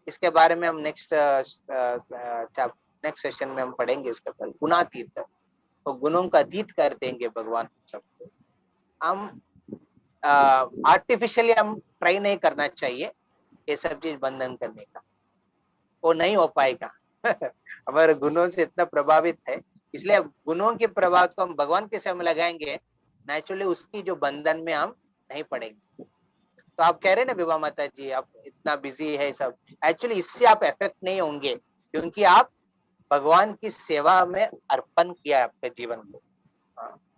इसके बारे में हम नेक्स्ट सेशन में हम पढ़ेंगे। इसके ऊपर गुणातीत, तो गुणों का अतीत कर देंगे भगवान सबको। हम आर्टिफिशियली हम ट्राई नहीं करना चाहिए ये सब चीज बंधन करने का, वो नहीं हो पाएगा हमारे गुणों से इतना प्रभावित है, इसलिए गुणों के प्रभाव को हम भगवान के सेवा में लगाएंगे, नेचुरली उसकी जो बंधन में हम नहीं पड़ेंगे। तो आप कह रहे हैं ना विभा माता जी, आप इतना बिजी है सब, एक्चुअली इससे आप इफेक्ट नहीं होंगे, क्योंकि आप भगवान की सेवा में अर्पण किया आपके जीवन को।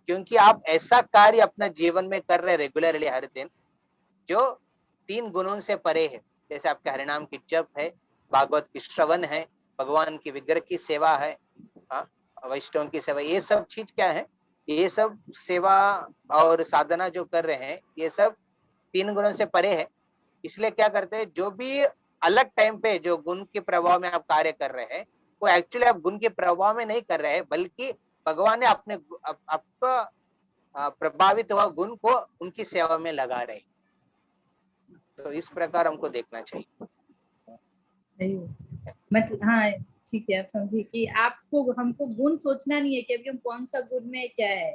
क्योंकि आप ऐसा कार्य अपना जीवन में कर रहे रेगुलरली हर दिन, जो 3 गुणों से परे है। जैसे आपके हरिनाम की जप है, भागवत की श्रवण है, भगवान की विग्रह की सेवा है, वैष्णव की सेवा, ये सब चीज क्या है, ये सब सेवा और साधना जो कर रहे हैं, ये सब 3 गुणों से परे है। इसलिए क्या करते हैं, जो भी अलग टाइम पे जो गुण के प्रभाव में आप कार्य कर रहे हैं, वो एक्चुअली आप गुण के प्रभाव में नहीं कर रहे हैं, बल्कि भगवान ने अपने आपका प्रभावित हुआ गुण को उनकी सेवा में लगा रहे। तो इस प्रकार हमको देखना चाहिए। मतलब हाँ ठीक है, आप समझिए कि आपको हमको गुण सोचना नहीं है कि अभी हम कौन सा गुण में क्या है,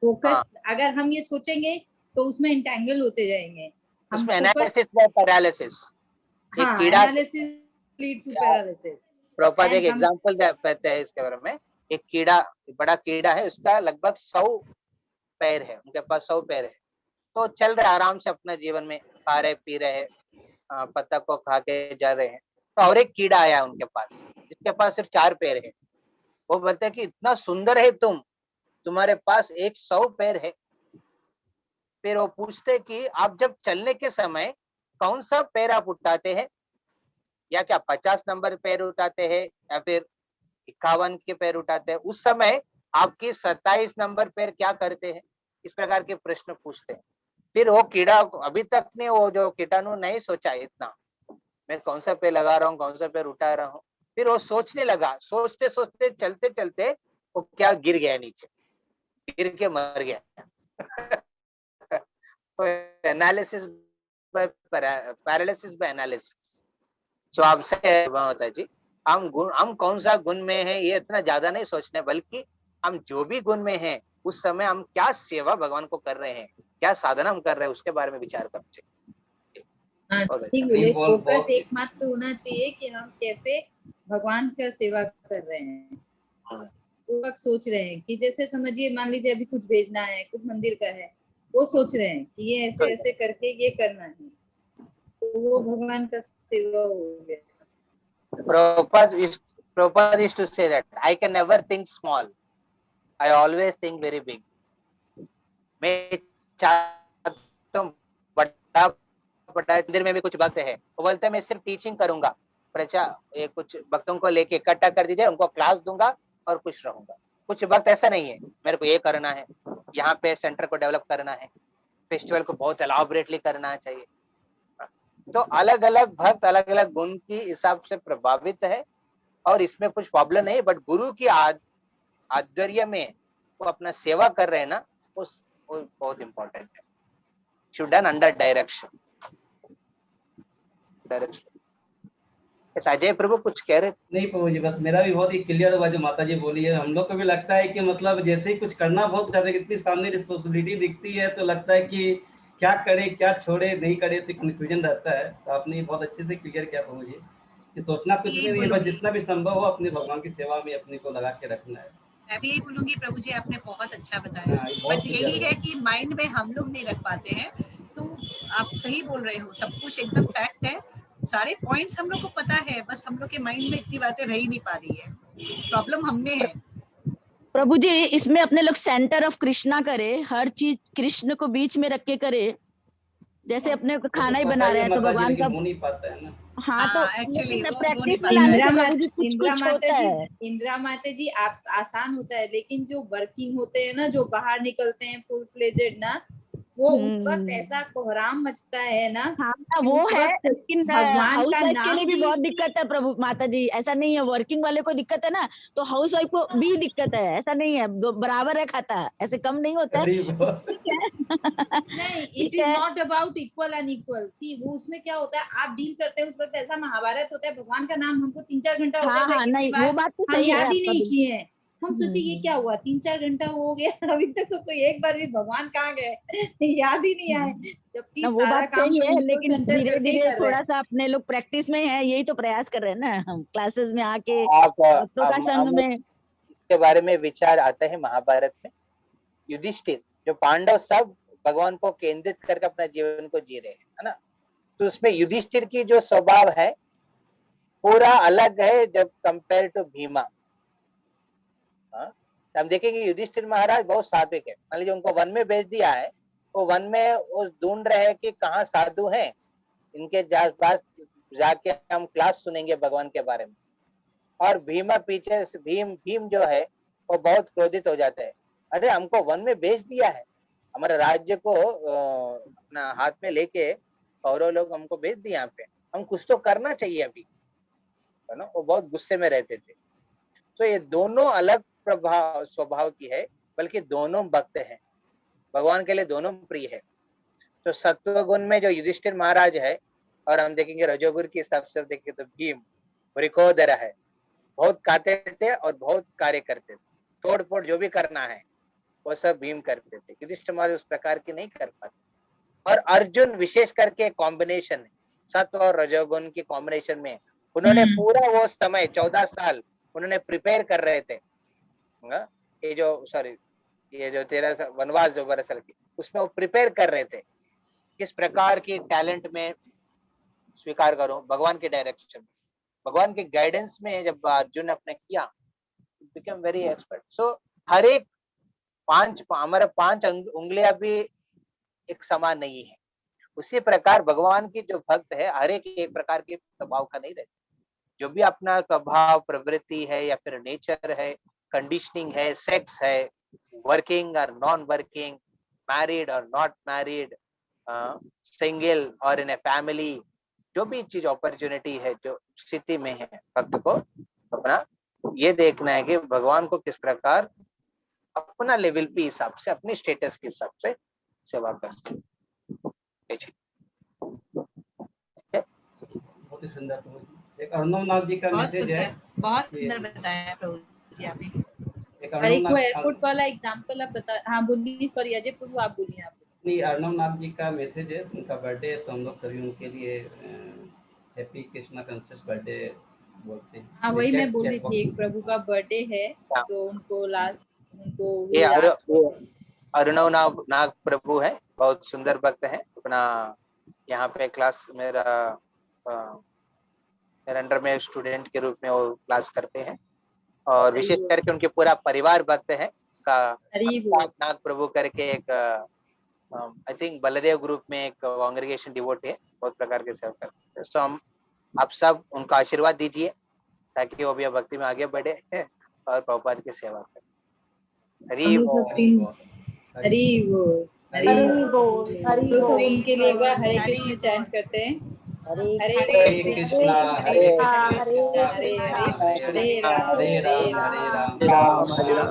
फोकस अगर हम ये सोचेंगे तो उसमें इंटेंगल होते जाएंगे, उसमें एनालिसिस बाय पैरालिसिस। एक हाँ, कीड़ा, analysis lead to paralysis. Prabhupada एक And हम एग्जांपल देते हैं इसके बारे में। एक कीड़ा, बड़ा कीड़ा है, उसका लगभग 100 पैर है, उनके पास 100 पैर है, तो चल रहे आराम से अपना जीवन में, खा रहे पी रहे, पत्ता को खा के जा रहे हैं। तो और एक कीड़ा आया उनके पास जिसके पास सिर्फ 4 पैर है। वो बोलते हैं कि इतना सुंदर है तुम, तुम्हारे पास 100 पैर है। फिर वो पूछते कि आप जब चलने के समय कौन सा पैर आप उठाते हैं, या क्या 50 नंबर पैर उठाते हैं या फिर 51 के पैर उठाते हैं, उस समय आपकी 27 नंबर पैर क्या करते हैं, इस प्रकार के प्रश्न पूछते हैं। फिर वो कीड़ा अभी तक ने वो जो कीटाणु नहीं सोचा इतना, मैं कौन सा पैर लगा रहा हूँ, कौन सा पैर उठा रहा हूँ। फिर वो सोचने लगा, सोचते सोचते चलते चलते वो क्या गिर गया, नीचे गिर के मर गया। तो analysis by paralysis by analysis. So आपसे होता है जी, हम कौन सा गुण में है ये इतना ज्यादा नहीं सोचने, बल्कि हम जो भी गुण में हैं उस समय हम क्या सेवा भगवान को कर रहे हैं, क्या साधना हम कर रहे हैं, उसके बारे में विचार करना चाहिए। हाँ, और ठीक अच्छा, बोले, बहुत- फोकस बहुत- एकमात्र होना चाहिए कि हम कैसे भगवान का सेवा कर रहे हैं। वो वक्त सोच रहे हैं कि जैसे समझिए, मान लीजिए अभी कुछ भेजना है, कुछ मंदिर का है, वो सोच रहे हैं कि ये ऐसे ऐसे करके ये करना है, तो वो भगवान का सेवा हो गया। Prabhupada used to say that I can never think small, I always think very big. मैं चाहता हूँ बड़ा बड़ा, मंदिर में भी कुछ भक्त है, वो बोलते हैं मैं सिर्फ टीचिंग करूंगा, ये कुछ भक्तों को लेके इकट्ठा कर दीजिए, उनको क्लास दूंगा और खुश रहूंगा। कुछ भक्त ऐसा नहीं है, मेरे को ये करना है, यहाँ पे सेंटर को डेवलप करना है, फेस्टिवल को बहुत एलाबोरेटली करना चाहिए। तो अलग अलग भक्त अलग अलग गुण की हिसाब से प्रभावित है, और इसमें कुछ प्रॉब्लम नहीं। बट गुरु की आध्वर्य में वो अपना सेवा कर रहे हैं ना, वो बहुत इंपॉर्टेंट है। Should done under direction. Ajay Prabhu कुछ कह रहे? नहीं प्रभु जी, बस मेरा भी बहुत ही क्लियर हुआ जो माता जी बोली है। हम लोग को भी लगता है कि मतलब जैसे ही कुछ करना बहुत ज्यादा, इतनी सामने रिस्पॉन्सिबिलिटी दिखती है तो लगता है कि क्या करे क्या छोड़े, नहीं करे तो कंफ्यूजन रहता है। तो आपने बहुत अच्छे से क्लियर किया प्रभु जी कि सोचना कुछ भी नहीं है, बस जितना भी संभव हो अपने भगवान की सेवा में अपने को लगा के रखना है। मैं भी यही बोलूंगी प्रभु जी, आपने बहुत अच्छा बताया। हाँ, बहुत बट यही है कि माइंड में हम लोग नहीं रख पाते हैं। तो आप सही बोल रहे हो, सब कुछ एकदम फैक्ट है, सारे पॉइंट्स हम लोग को पता है, बस हम लोग के माइंड में इतनी बातें रह ही नहीं पा रही है। प्रॉब्लम हम में है। प्रभु जी, इसमें अपने लोग सेंटर ऑफ कृष्णा करे, हर चीज कृष्ण को बीच में रख के करे। जैसे अपने खाना ही बना रहे हैं तो भगवान का हो नहीं पाता है ना। हाँ, तो एक्चुअली प्रैक्टिस में लाने से प्रभु जी कुछ इंदिरा कुछ माता होता है। जी, इंदिरा माता जी, आप आसान होता है, लेकिन जो वर्किंग होते हैं ना, जो बाहर निकलते हैं फुल फ्लेजेड ना, वो उस वक्त ऐसा कोहराम मचता है ना। हाँ, कि वो उस है, वक्त लेकिन भगवान हाउस का वाइफ के लिए नाम भी बहुत दिक्कत है प्रभु माता जी। ऐसा नहीं है वर्किंग वाले को दिक्कत है ना, तो हाउस वाइफ को भी दिक्कत है। ऐसा नहीं है, बराबर है खाता, ऐसे कम नहीं होता है। अरे बहुत ठीक है। नहीं, इट ठीक इज है। Not about equal unequal. See, वो उसमें क्या होता है, आप डील करते हैं उस वक्त, ऐसा महाभारत होता है, भगवान का नाम हमको 3-4 घंटा हो हाँ जाता है, हाँ, कितनी नहीं बार वो बात तो हम सही है याद ही आपका, नहीं बिल्कुल। किए हैं। हम सोचे ये क्या हुआ, 3-4 घंटा हो गया, अभी तक तो कोई एक बार भी भगवान कहाँ गए याद ही नहीं आए, जबकि ना वो सारा बात काम सही तो है, उनको लेकिन सेंटर धीरे करके ही धीरे कर रहे थोड़ा हैं। सा अपने लोग प्रैक्टिस में है, यही तो प्रयास कर रहे हैं ना हम, क्लासेस में आके आप भक्तों का संघ में। इसके बारे में विचार आता है महाभारत में। युधिष्ठिर जो पांडव सब भगवान को केंद्रित करके अपना जीवन को जी रहे हैं, है ना, तो उसमें युधिष्ठिर की जो स्वभाव है पूरा अलग है जब कंपेयर टू भीमा। हम देखेंगे युधिष्ठिर महाराज बहुत सात्विक है। मान लीजिए उनको वन में भेज दिया है, वो वन में वो ढूंढ रहे हैं कि कहाँ साधु हैं, इनके पास जाके हम क्लास सुनेंगे भगवान के बारे में। और भीमा पीछे से भीम जो है वो बहुत क्रोधित हो जाता है, अरे हमको वन में भेज दिया है, हमारे राज्य को अपना हाथ में लेके कौरव लोग हमको भेज दिए, यहाँ पे हम कुछ तो करना चाहिए अभी, है ना। वो बहुत गुस्से में रहते थे। तो ये दोनों अलग स्वभाव की है, बल्कि दोनों भक्त हैं, भगवान के लिए दोनों प्रिय है। तो सत्व गुण में जो युधिष्ठिर महाराज है, और हम देखेंगे रजोगुण की हिसाब से देखें तो भीम वृकोदर है, बहुत खाते थे और बहुत कार्य करते थे, तोड़ फोड़ जो भी करना है वो सब भीम करते थे। युधिष्ठिर महाराज उस प्रकार की नहीं कर पाते। और अर्जुन विशेष करके कॉम्बिनेशन है, सत्व और रजोगुण की कॉम्बिनेशन में उन्होंने पूरा वो समय 14 साल उन्होंने प्रिपेयर कर रहे थे। ये जो सॉरी ये जो 13 वनवास जो 12 साल की, उसमें वो प्रिपेयर कर रहे थे किस प्रकार की टैलेंट में स्वीकार करूं, भगवान के डायरेक्शन, भगवान के गाइडेंस में। जब अर्जुन ने अपने किया, बिकम वेरी एक्सपर्ट। सो हर एक हमारे 5 उंगलियां भी एक समान नहीं है। उसी प्रकार भगवान की जो भक्त है हर एक प्रकार के स्वभाव का नहीं रहता। जो भी अपना स्वभाव प्रवृत्ति है या फिर नेचर है, कंडीशनिंग है, सेक्स है, वर्किंग और नॉन वर्किंग, मैरिड और नॉट मैरिड, सिंगल और इन ए फैमिली, जो भी चीज अपॉर्चुनिटी है जो स्थिति में है, भक्त को अपना ये देखना है कि भगवान को किस प्रकार अपना लेवल के हिसाब से, अपनी स्टेटस के हिसाब से सेवा कर सकते। बहुत ही सुंदर। एक अर्णव नाथ जी का मैसेज है, बहुत सुंदर बताया प्रभु जी आपने। एक और एक वो एयरपोर्ट वाला एग्जांपल आप बता, हाँ बोलिए, सॉरी अजय प्रभु आप बोलिए। आप नहीं, अर्णव नाथ जी का मैसेज है, उनका बर्थडे है, तो हम लोग सभी उनके लिए हैप्पी कृष्णा कॉन्शियस बर्थडे बोलते हैं। हाँ वही मैं बोल रही थी, एक प्रभु का बर्थडे है तो उनको ये अर्णव नाग प्रभु है, बहुत सुंदर भक्त है। अपना यहाँ पे क्लास मेरे अंडर में स्टूडेंट के रूप में वो क्लास करते हैं, और विशेष करके उनके पूरा परिवार भक्त है का नाग प्रभु करके एक आई थिंक बलदेव ग्रुप में एक कांग्रेगेशन डिवोटी है, बहुत प्रकार के सेवा करते हैं। तो हम आप सब उनका आशीर्वाद दीजिए ताकि वो भी भक्ति में आगे बढ़े और प्रभुपाद की सेवा करें। हरि बोल, हरि बोल, हरि बोल, हरि बोल। तो सब उनके लिए हरे कृष्ण चैंट करते हैं। हरे कृष्णा हरे कृष्णा हरे हरे हरे राम हरे राम।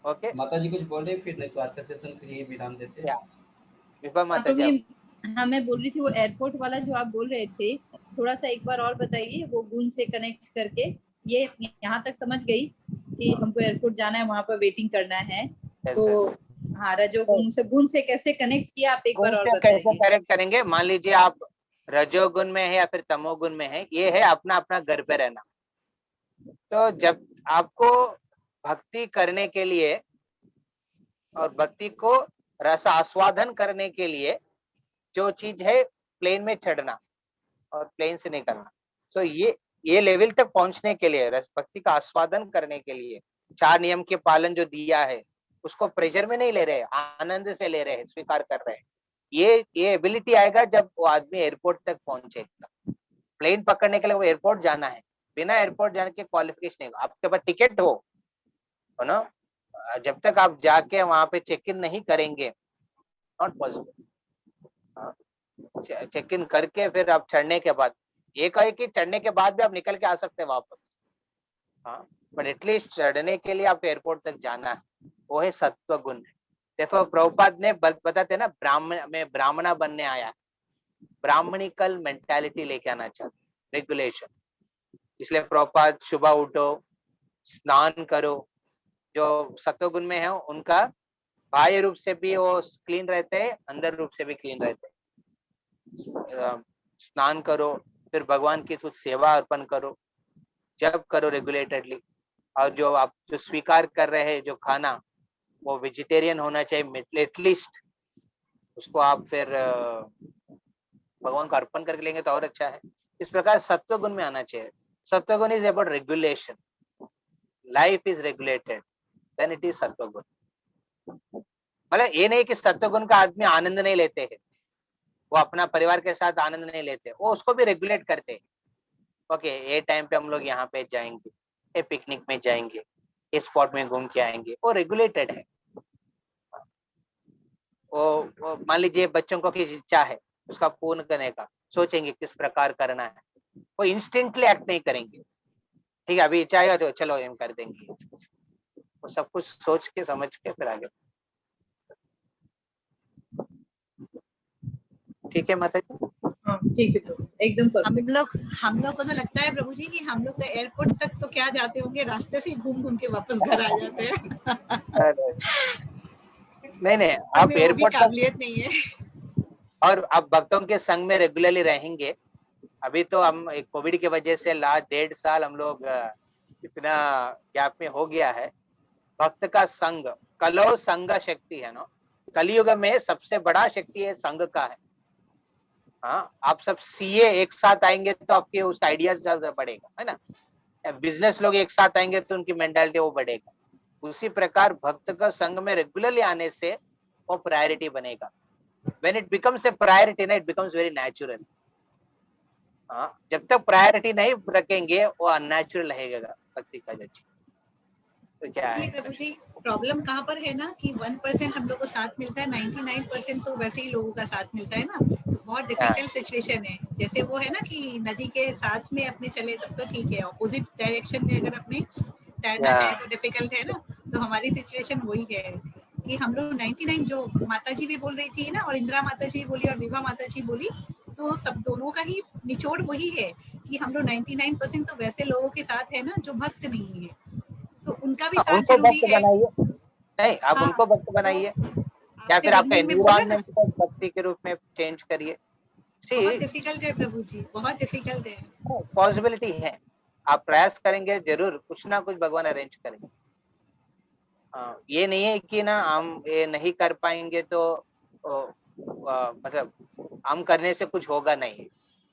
ओके माता जी कुछ बोल रहे, फिर नहीं तो आज का सेशन फिर यही विराम देते हैं। विभा माता जी, हाँ मैं बोल रही थी वो एयरपोर्ट वाला जो आप बोल रहे थे, थोड़ा सा एक बार और बताइए वो गुण से कनेक्ट करके। ये यहाँ तक समझ गई कि हमको एयरपोर्ट जाना है, वहां पर वेटिंग करना है, तो हाँ रजोगुण से गुण से कैसे कनेक्ट किया आप एक बार और बताइए। कैसे कनेक्ट करेंगे? मान लीजिए आप रजोगुण में है या फिर तमोगुण में है, ये है अपना अपना घर पे रहना। तो जब आपको भक्ति करने के लिए और भक्ति को रस आस्वादन करने के लिए जो चीज है प्लेन में चढ़ना और प्लेन से निकलना, तो ये लेवल तक पहुंचने के लिए, रस भक्ति का आस्वादन करने के लिए 4 नियम के पालन जो दिया है उसको प्रेशर में नहीं ले रहे, आनंद से ले रहे हैं, स्वीकार कर रहे हैं। ये एबिलिटी आएगा जब वो आदमी एयरपोर्ट तक पहुंचेगा। प्लेन पकड़ने के लिए वो एयरपोर्ट जाना है, बिना एयरपोर्ट जाने के क्वालिफिकेशन नहीं। आपके पास टिकट हो ना, जब तक आप जाके वहां पे चेक इन नहीं करेंगे, नॉट पॉसिबल। चेक इन करके फिर आप चढ़ने के बाद, ये कहे कि चढ़ने के बाद भी आप निकल के आ सकते हैं वापस, हाँ, बट एटलीस्ट चढ़ने के लिए आप एयरपोर्ट तक जाना है, वो है सत्व गुण। देखो प्रभुपाद ने बताते ना, ब्राह्मणा बनने आया, ब्राह्मणिकल मेंटालिटी लेके आना चाहते, रेगुलेशन। इसलिए प्रभुपाद सुबह उठो, स्नान करो, जो सत्व गुण में है उनका बाह्य रूप से भी वो क्लीन रहते हैं, अंदर रूप से भी क्लीन रहते हैं। स्नान करो, फिर भगवान की कुछ सेवा अर्पण करो, जब करो रेगुलेटेडली। और जो आप जो स्वीकार कर रहे हैं जो खाना, वो वेजिटेरियन होना चाहिए एटलीस्ट, उसको आप फिर भगवान को अर्पण करके लेंगे तो और अच्छा है। इस प्रकार सत्व गुण में आना चाहिए। सत्व गुण is about regulation, life is regulated, then it is सत्व गुण। मतलब ये नहीं कि सत्व गुण का आदमी आनंद नहीं लेते हैं, वो अपना परिवार के साथ आनंद नहीं लेते, वो उसको भी रेगुलेट करते हैं। ओके, ये टाइम पे हम लोग यहाँ पे जाएंगे, ये पिकनिक में जाएंगे, इस स्पॉट में घूम के आएंगे, वो रेगुलेटेड है। वो मान लीजिए बच्चों को किस इच्छा है उसका पूर्ण करने का, सोचेंगे किस प्रकार करना है, वो इंस्टेंटली एक्ट नहीं करेंगे। ठीक है, अभी इच्छा आएगा तो चलो हम कर देंगे, वो सब कुछ सोच के समझ के फिर आगे। ठीक है माता जी? ठीक है, तो एकदम हम लोग को तो लगता है प्रभु जी कि हम लोग तो एयरपोर्ट तक तो क्या जाते होंगे, रास्ते से घूम घूम के वापस घर आ जाते हैं। नहीं आप हमें वो भी एयरपोर्ट काबिलियत नहीं है। और आप भक्तों के संग में रेगुलरली रहेंगे। अभी तो हम कोविड की वजह से लास्ट 1.5 साल हम लोग इतना गैप में हो गया है। भक्त का संग, कलो संग शक्ति है ना, कलयुग में सबसे बड़ा शक्ति है संग का है। हाँ, आप सब सीए एक साथ आएंगे तो आपके उस आइडिया ज्यादा बढ़ेगा, है ना। बिजनेस लोग एक साथ आएंगे तो उनकी मेंटालिटी वो बढ़ेगा। उसी प्रकार भक्त का संग में रेगुलरली आने से वो प्रायोरिटी बनेगा। When it becomes a priority, ना, it becomes very natural. हाँ, जब तक प्रायोरिटी नहीं रखेंगे वो अननेचुरल रहेगा भक्ति का जज। तो क्या ये है प्रभु जी, प्रॉब्लम कहाँ पर है ना कि 1% हम लोग को साथ मिलता है, 99% तो वैसे ही लोगों का साथ मिलता है ना। तो बहुत डिफिकल्ट सिचुएशन है। जैसे वो है ना कि नदी के साथ में अपने चले तब तो ठीक है, ऑपोजिट डायरेक्शन में अगर अपने तैरना चाहे तो डिफिकल्ट है ना। तो हमारी सिचुएशन वही है कि हम लोग 99 जो माता जी भी बोल रही थी ना, और इंदिरा माता जी बोली और विभा माता जी बोली, तो सब दोनों का ही निचोड़ वही है कि हम लोग 99% तो वैसे लोगों के साथ है ना जो भक्त नहीं है, तो उनका भी साथ उनको जरूरी भक्त है। बनाइए। नहीं, आप हाँ, उनको भक्त बनाइए, या आपने फिर आपका बिगनिंग में बोला ना, एनवायरनमेंट को भक्ति के रूप में चेंज करिए। बहुत सी डिफिकल्ट है प्रभु जी, बहुत डिफिकल्ट है। पॉसिबिलिटी है, आप प्रयास करेंगे जरूर कुछ ना कुछ भगवान अरेंज करेंगे। ये नहीं है कि ना हम ये नहीं कर पाएंगे तो मतलब हम करने से कुछ होगा नहीं।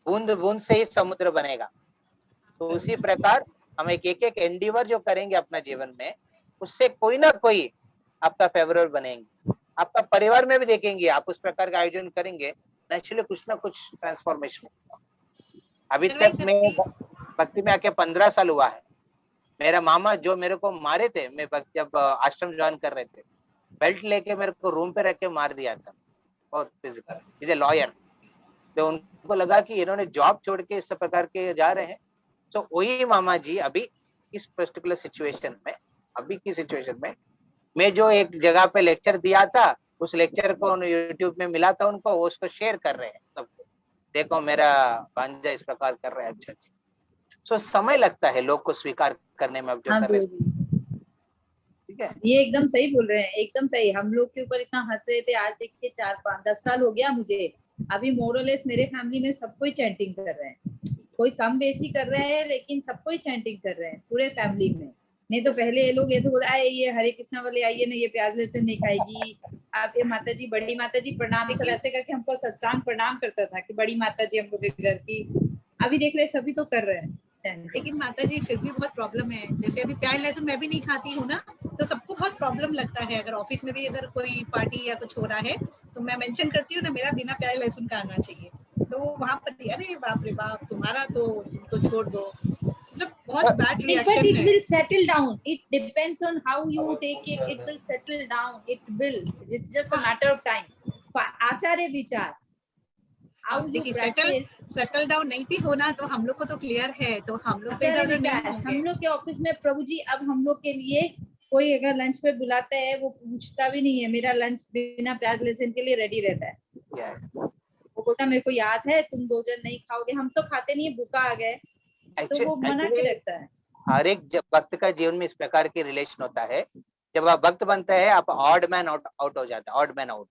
बूंद बूंद से ही समुद्र बनेगा। तो उसी प्रकार हम एक एंडीवर जो करेंगे अपना जीवन में, उससे कोई ना कोई आपका फेवरेट बनेंगे। आपका परिवार में भी देखेंगे, आप उस प्रकार का आयोजन करेंगे, नेचुरली कुछ ना कुछ ट्रांसफॉर्मेशन। अभी तक मैं भक्ति में आके 15 साल हुआ है। मेरा मामा जो मेरे को मारे थे, मैं जब आश्रम ज्वाइन कर रहे थे, बेल्ट लेके मेरे को रूम पे रख के मार दिया था, बहुत फिजिकल। Is a lawyer. तो उनको लगा कि इन्होंने जॉब छोड़ के इस प्रकार के जा रहे हैं। तो वही मामा जी अभी इस पर्टिकुलर सिचुएशन में, अभी की सिचुएशन में, मैं जो एक जगह पे लेक्चर दिया था, उस लेक्चर को यूट्यूब में मिला था उनको, वो उसको शेयर कर रहे हैं सबको, देखो मेरा भांजा इस प्रकार कर रहा है। अच्छा, सो समय लगता है लोग को स्वीकार करने में, अब जो हाँ कर रहे गुरु जी, ठीक है। ये एकदम सही बोल रहे हैं, एकदम सही। हम लोग के ऊपर इतना हंस रहे थे, आज देख के 4-5-10 साल हो गया मुझे। अभी मोरलेस मेरे फैमिली में सब कोई चैंटिंग कर रहे हैं, कोई कम बेसी कर रहे हैं लेकिन सब कोई चैंटिंग कर रहे हैं पूरे फैमिली में। नहीं तो पहले ये लोग ऐसे बोलते आए ये हरे कृष्णा वाले आइए ना, ये प्याज लहसुन नहीं खाएगी, आप ये माता जी, बड़ी माता जी प्रणाम, सब ऐसे करके हमको साष्टांग प्रणाम करता था कि बड़ी माता जी हम लोग के घर की। अभी देख रहे सभी तो कर रहे हैं chanting। लेकिन माता जी फिर भी बहुत प्रॉब्लम है। जैसे अभी प्याज लहसुन मैं भी नहीं खाती हूँ ना, तो सबको बहुत प्रॉब्लम लगता है। अगर ऑफिस में भी अगर कोई पार्टी या कुछ हो रहा है तो मैं मेंशन करती हूँ ना, मेरा बिना प्याज लहसुन का आना चाहिए। तो वहाँ पर अरे बाप रे बाप, तुम्हारा तो छोड़ दो, मतलब बहुत बैड But रिएक्शन it है। will settle down. It depends on how you take it. It will settle down. It will. It's just a matter of time. आचार्य विचार, how you देखिए practice। सेटल डाउन नहीं भी होना तो हम लोग को तो क्लियर है, तो हम लोग तो आचार्य इधर नहीं विचार, होंगे। हम लोग के ऑफिस में प्रभु जी, अब हम लोग के लिए कोई अगर लंच पे बुलाता है वो पूछता भी नहीं है, मेरा लंच बिना प्याज लहसुन के लिए रेडी रहता है। वो बोलता मेरे को याद है तुम 2 जन नहीं खाओगे, हम तो खाते नहीं, भूखा आ गए, तो वो मना के रखता है। हर एक भक्त का जीवन में इस प्रकार की रिलेशन होता है। जब आप भक्त बनते हैं, आप ऑड मैन आउट हो जाता है, odd man out,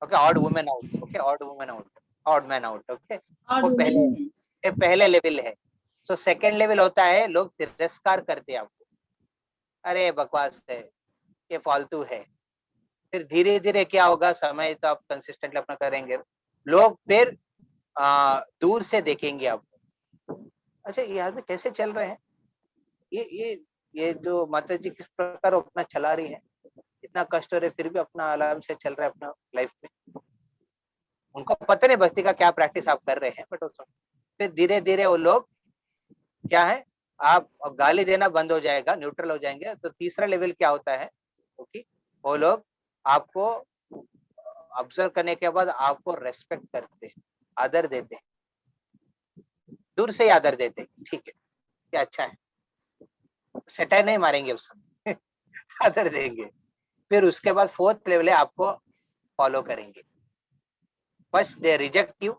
okay, odd women out, okay, odd women out, odd man out, okay. वो पहले लेवल है। सो सेकंड लेवल होता है, लोग तिरस्कार करते हैं आपको, अरे बकवास है, ये फालतू है। फिर धीरे धीरे क्या होगा, समय तो आप कंसिस्टेंटली अपना करेंगे, लोग फिर दूर से देखेंगे आपको, अच्छा ये आदमी कैसे चल रहे हैं, ये जो माता जी किस प्रकार अपना चला रही है, इतना कष्ट हो रहा है फिर भी अपना आराम से चल रहा है अपना लाइफ में। उनको पता नहीं भक्ति का क्या प्रैक्टिस आप कर रहे हैं, बट फिर धीरे धीरे वो लोग क्या है, आप गाली देना बंद हो जाएगा, न्यूट्रल हो जाएंगे। तो तीसरा लेवल क्या होता है, क्योंकि वो लोग आपको ऑब्जर्व करने के बाद आपको रेस्पेक्ट करते हैं, आदर देते हैं, दूर से ही आदर देते हैं, ठीक है क्या अच्छा है, सटाई नहीं मारेंगे उस समय आदर देंगे। फिर उसके बाद फोर्थ लेवल है, आपको फॉलो करेंगे। First they reject you,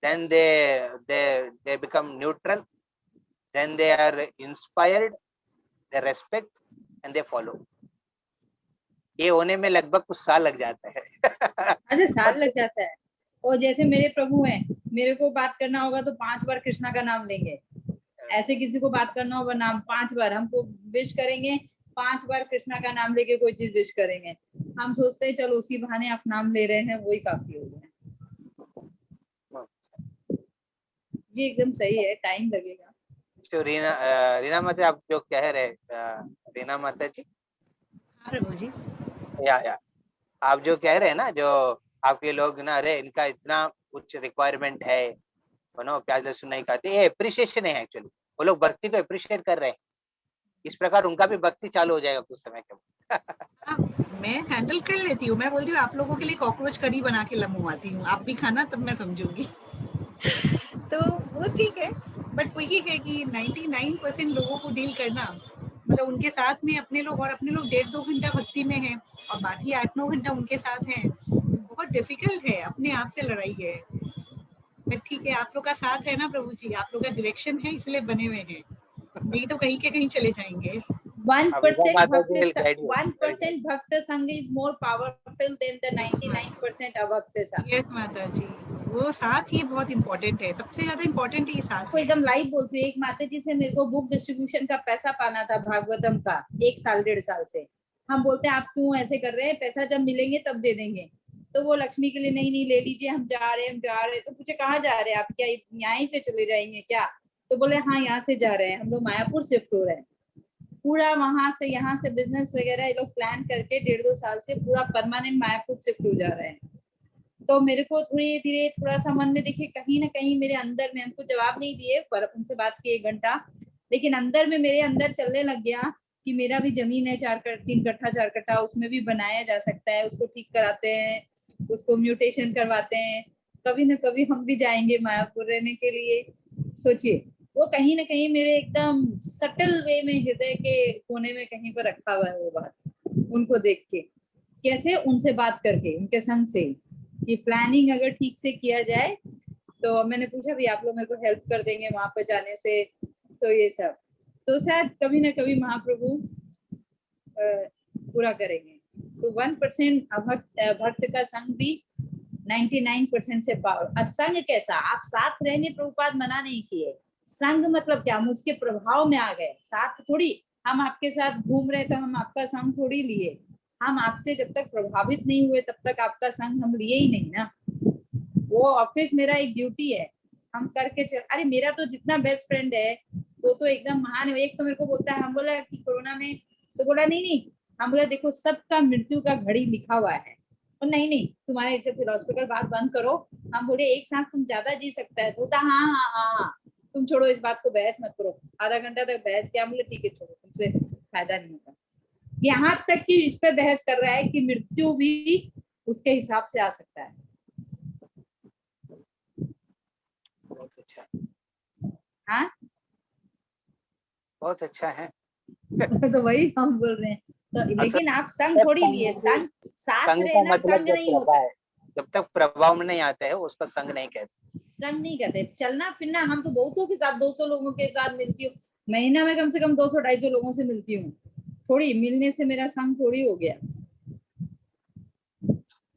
then they become neutral, then they are inspired, they respect and they follow. ये होने में लगभग कुछ साल लग जाता है। अच्छा, साल लग जाता है। और जैसे मेरे प्रभु हैं, मेरे को बात करना होगा तो 5 बार कृष्णा का नाम लेंगे। ऐसे किसी को बात करना होगा नाम 5 बार हमको विश करेंगे, 5 बार कृष्णा का नाम लेके कोई चीज विश करेंगे। हम सोचते हैं चलो उसी बहाने आप नाम ले रहे हैं, वही काफी हो गया। ये एकदम सही है, टाइम लगेगा। तो रीना माता, आप जो कह रहे, रीना माता जी, हाँ प्रभु जी। या आप जो कह रहे हैं ना, जो आपके लोग ना, अरे इनका इतना कुछ रिक्वायरमेंट है, प्याज लहसुन नहीं खाते, ये अप्रिशिएशन है एक्चुअली। वो लोग भक्ति को अप्रिशिएट कर रहे हैं। इस प्रकार उनका भी भक्ति चालू हो जाएगा कुछ समय के बाद। हाँ, मैं हैंडल कर लेती हूँ। मैं बोलती हूँ आप लोगों के लिए कॉकरोच करी बना के लमवाती हूँ, आप भी खाना, तब मैं समझूंगी। तो वो ठीक है, बट वही है कि 99% लोगों को डील करना, मतलब उनके साथ में अपने लोग 1.5-2 घंटा भक्ति में है और बाकी 8-9 घंटा उनके साथ हैं, बहुत डिफिकल्ट है। अपने आप से लड़ाई है। बट ठीक है, आप लोग का साथ है ना प्रभु जी, आप लोग का डायरेक्शन है, इसलिए बने हुए हैं। नहीं तो कहीं के कहीं चले जाएंगे। 1% भक्त संग is more powerful than the 99% अभक्त संग। यस माता जी, वो साथ ही बहुत इम्पोर्टेंट है, सबसे ज्यादा इम्पोर्टेंट ही साथ को है। एकदम लाइव बोलती हूँ। एक माता जी से मेरे को बुक डिस्ट्रीब्यूशन का पैसा पाना था, भागवतम का, 1 साल 1.5 साल से। हम बोलते हैं आप क्यों ऐसे कर रहे हैं, पैसा जब मिलेंगे तब दे देंगे। तो वो लक्ष्मी के लिए, नहीं ले लीजिए, हम जा रहे हैं। तो पूछे कहाँ जा रहे हैं आप, क्या यहाँ ही से चले जाएंगे क्या? तो बोले हाँ यहाँ से जा रहे हैं, हम लोग मायापुर शिफ्ट हो रहे हैं। पूरा वहां से यहाँ से बिजनेस वगैरह ये लोग प्लान करके 1.5-2 साल से पूरा परमानेंट मायापुर शिफ्ट हो जा रहे हैं। तो मेरे को धीरे थोड़ा सा मन में देखिए, कहीं ना कहीं मेरे अंदर में, हमको जवाब नहीं दिए पर उनसे बात की 1 घंटा, लेकिन अंदर में मेरे अंदर चलने लग गया कि मेरा भी जमीन है 3 कट्ठा 4 कट्ठा, उसमें भी बनाया जा सकता है। उसको ठीक कराते हैं, उसको म्यूटेशन करवाते हैं, कभी ना कभी हम भी जाएंगे मायापुर रहने के लिए। सोचिए, वो कहीं ना कहीं मेरे एकदम सटल वे में हृदय के कोने में कहीं पर रखा हुआ है वो बात। उनको देख के कैसे उनसे बात करके, उनके संग से ये प्लानिंग अगर ठीक से किया जाए, तो मैंने पूछा भी आप लोग मेरे को हेल्प कर देंगे वहां पर जाने से, तो ये सब तो शायद कभी ना कभी महाप्रभु पूरा करेंगे। तो 1% भक्त का संग भी 99% से पावर। संग कैसा, आप साथ रहने प्रभुपाद मना नहीं किए। संग मतलब क्या, हम उसके प्रभाव में आ गए, साथ थोड़ी। हम आपके साथ घूम रहे तो हम आपका संग थोड़ी लिए। हम आपसे जब तक प्रभावित नहीं हुए तब तक आपका संग हम लिए ही नहीं ना। वो ऑफिस मेरा एक ड्यूटी है, हम करके चल। अरे मेरा तो जितना बेस्ट फ्रेंड है वो तो एकदम महान है। एक तो मेरे को बोलता है, हम बोला कि कोरोना में, तो बोला नहीं, हम बोला देखो सबका मृत्यु का घड़ी लिखा हुआ है, और नहीं तुम्हारे ऐसे फिलोसफिकल बात बंद करो। हम बोले एक साथ तुम ज्यादा जी सकता है, बोलता हाँ तुम छोड़ो इस बात को, बहस मत करो। आधा घंटा तक बहस किया, हम बोले ठीक है छोड़ो, तुमसे फायदा नहीं होगा। यहाँ तक कि इस पे बहस कर रहा है कि मृत्यु भी उसके हिसाब से आ सकता है। बहुत अच्छा, हाँ बहुत अच्छा है। तो वही हम बोल रहे हैं। तो लेकिन आप संग थोड़ी लिए, संग साथ संग का रहना मतलब संग नहीं होता है। जब तक प्रभाव में नहीं आता है उसको संग नहीं कहते। संग नहीं कहते, चलना फिरना। हम तो बहुतों के साथ 200 लोगों के साथ मिलती हूँ महीना में, कम से कम 200-250 लोगों से मिलती हूँ। थोड़ी मिलने से मेरा संग थोड़ी हो गया।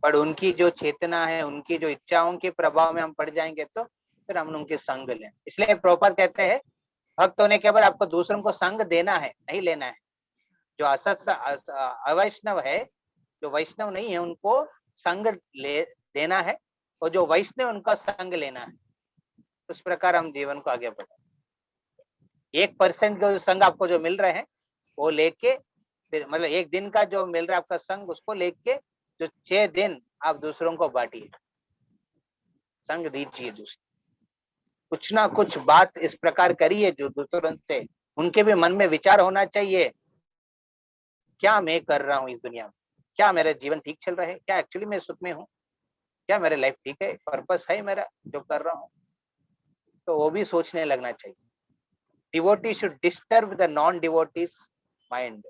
पर उनकी जो चेतना है, उनकी जो इच्छाओं के प्रभाव में हम पड़ जाएंगे तो फिर हम उनके संग लें। इसलिए प्रभुपाद कहते हैं भक्त होने के बाद आपको दूसरों को संग देना है, नहीं लेना है। जो अवैष्णव है, जो वैष्णव नहीं है, उनको संग ले देना है, और जो वैष्णव उनका संग लेना है। उस प्रकार हम जीवन को आगे बढ़ाए। 1% का संग आपको जो मिल रहे हैं वो लेके, फिर मतलब 1 दिन का जो मिल रहा है आपका संग, उसको लेके जो 6 दिन आप दूसरों को बांटिए, संग दीजिए। दूसरे कुछ ना कुछ बात इस प्रकार करिए जो दूसरों से उनके भी मन में विचार होना चाहिए, क्या मैं कर रहा हूँ इस दुनिया में, क्या मेरा जीवन ठीक चल रहा है, क्या एक्चुअली मैं सुख में हूँ, क्या मेरा लाइफ ठीक है, पर्पस है मेरा जो कर रहा हूँ। तो वो भी सोचने लगना चाहिए। Devotee should disturb the non devotees mind.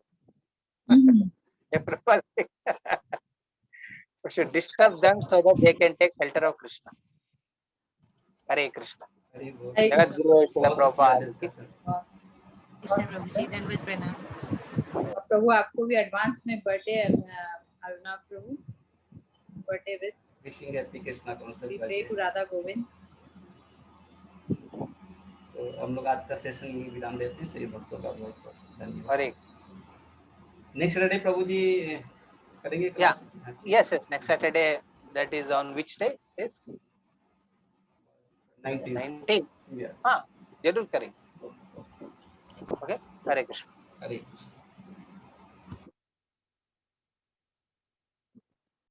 should disturb them so that they can take shelter of Krishna. Hare Krishna. Jagat Guru Srila Prabhupada. Krishna Prabhu ji, धन्यवाद प्रणाम। प्रभु आपको भी एडवांस में birthday Aruna Prabhu birthday wish wishing happy Krishna we concert pray birthday. To Radha Govind. तो हम लोग आज का सेशन यही विराम देते हैं। सभी भक्तों का बहुत बहुत धन्यवाद। हरे नेक्स्ट सैटरडे प्रभु जी करेंगे Yeah. Class? yes next Saturday, that is on which day is 19 Yeah. हाँ जरूर करेंगे। ओके हरे कृष्ण। हरे कृष्ण।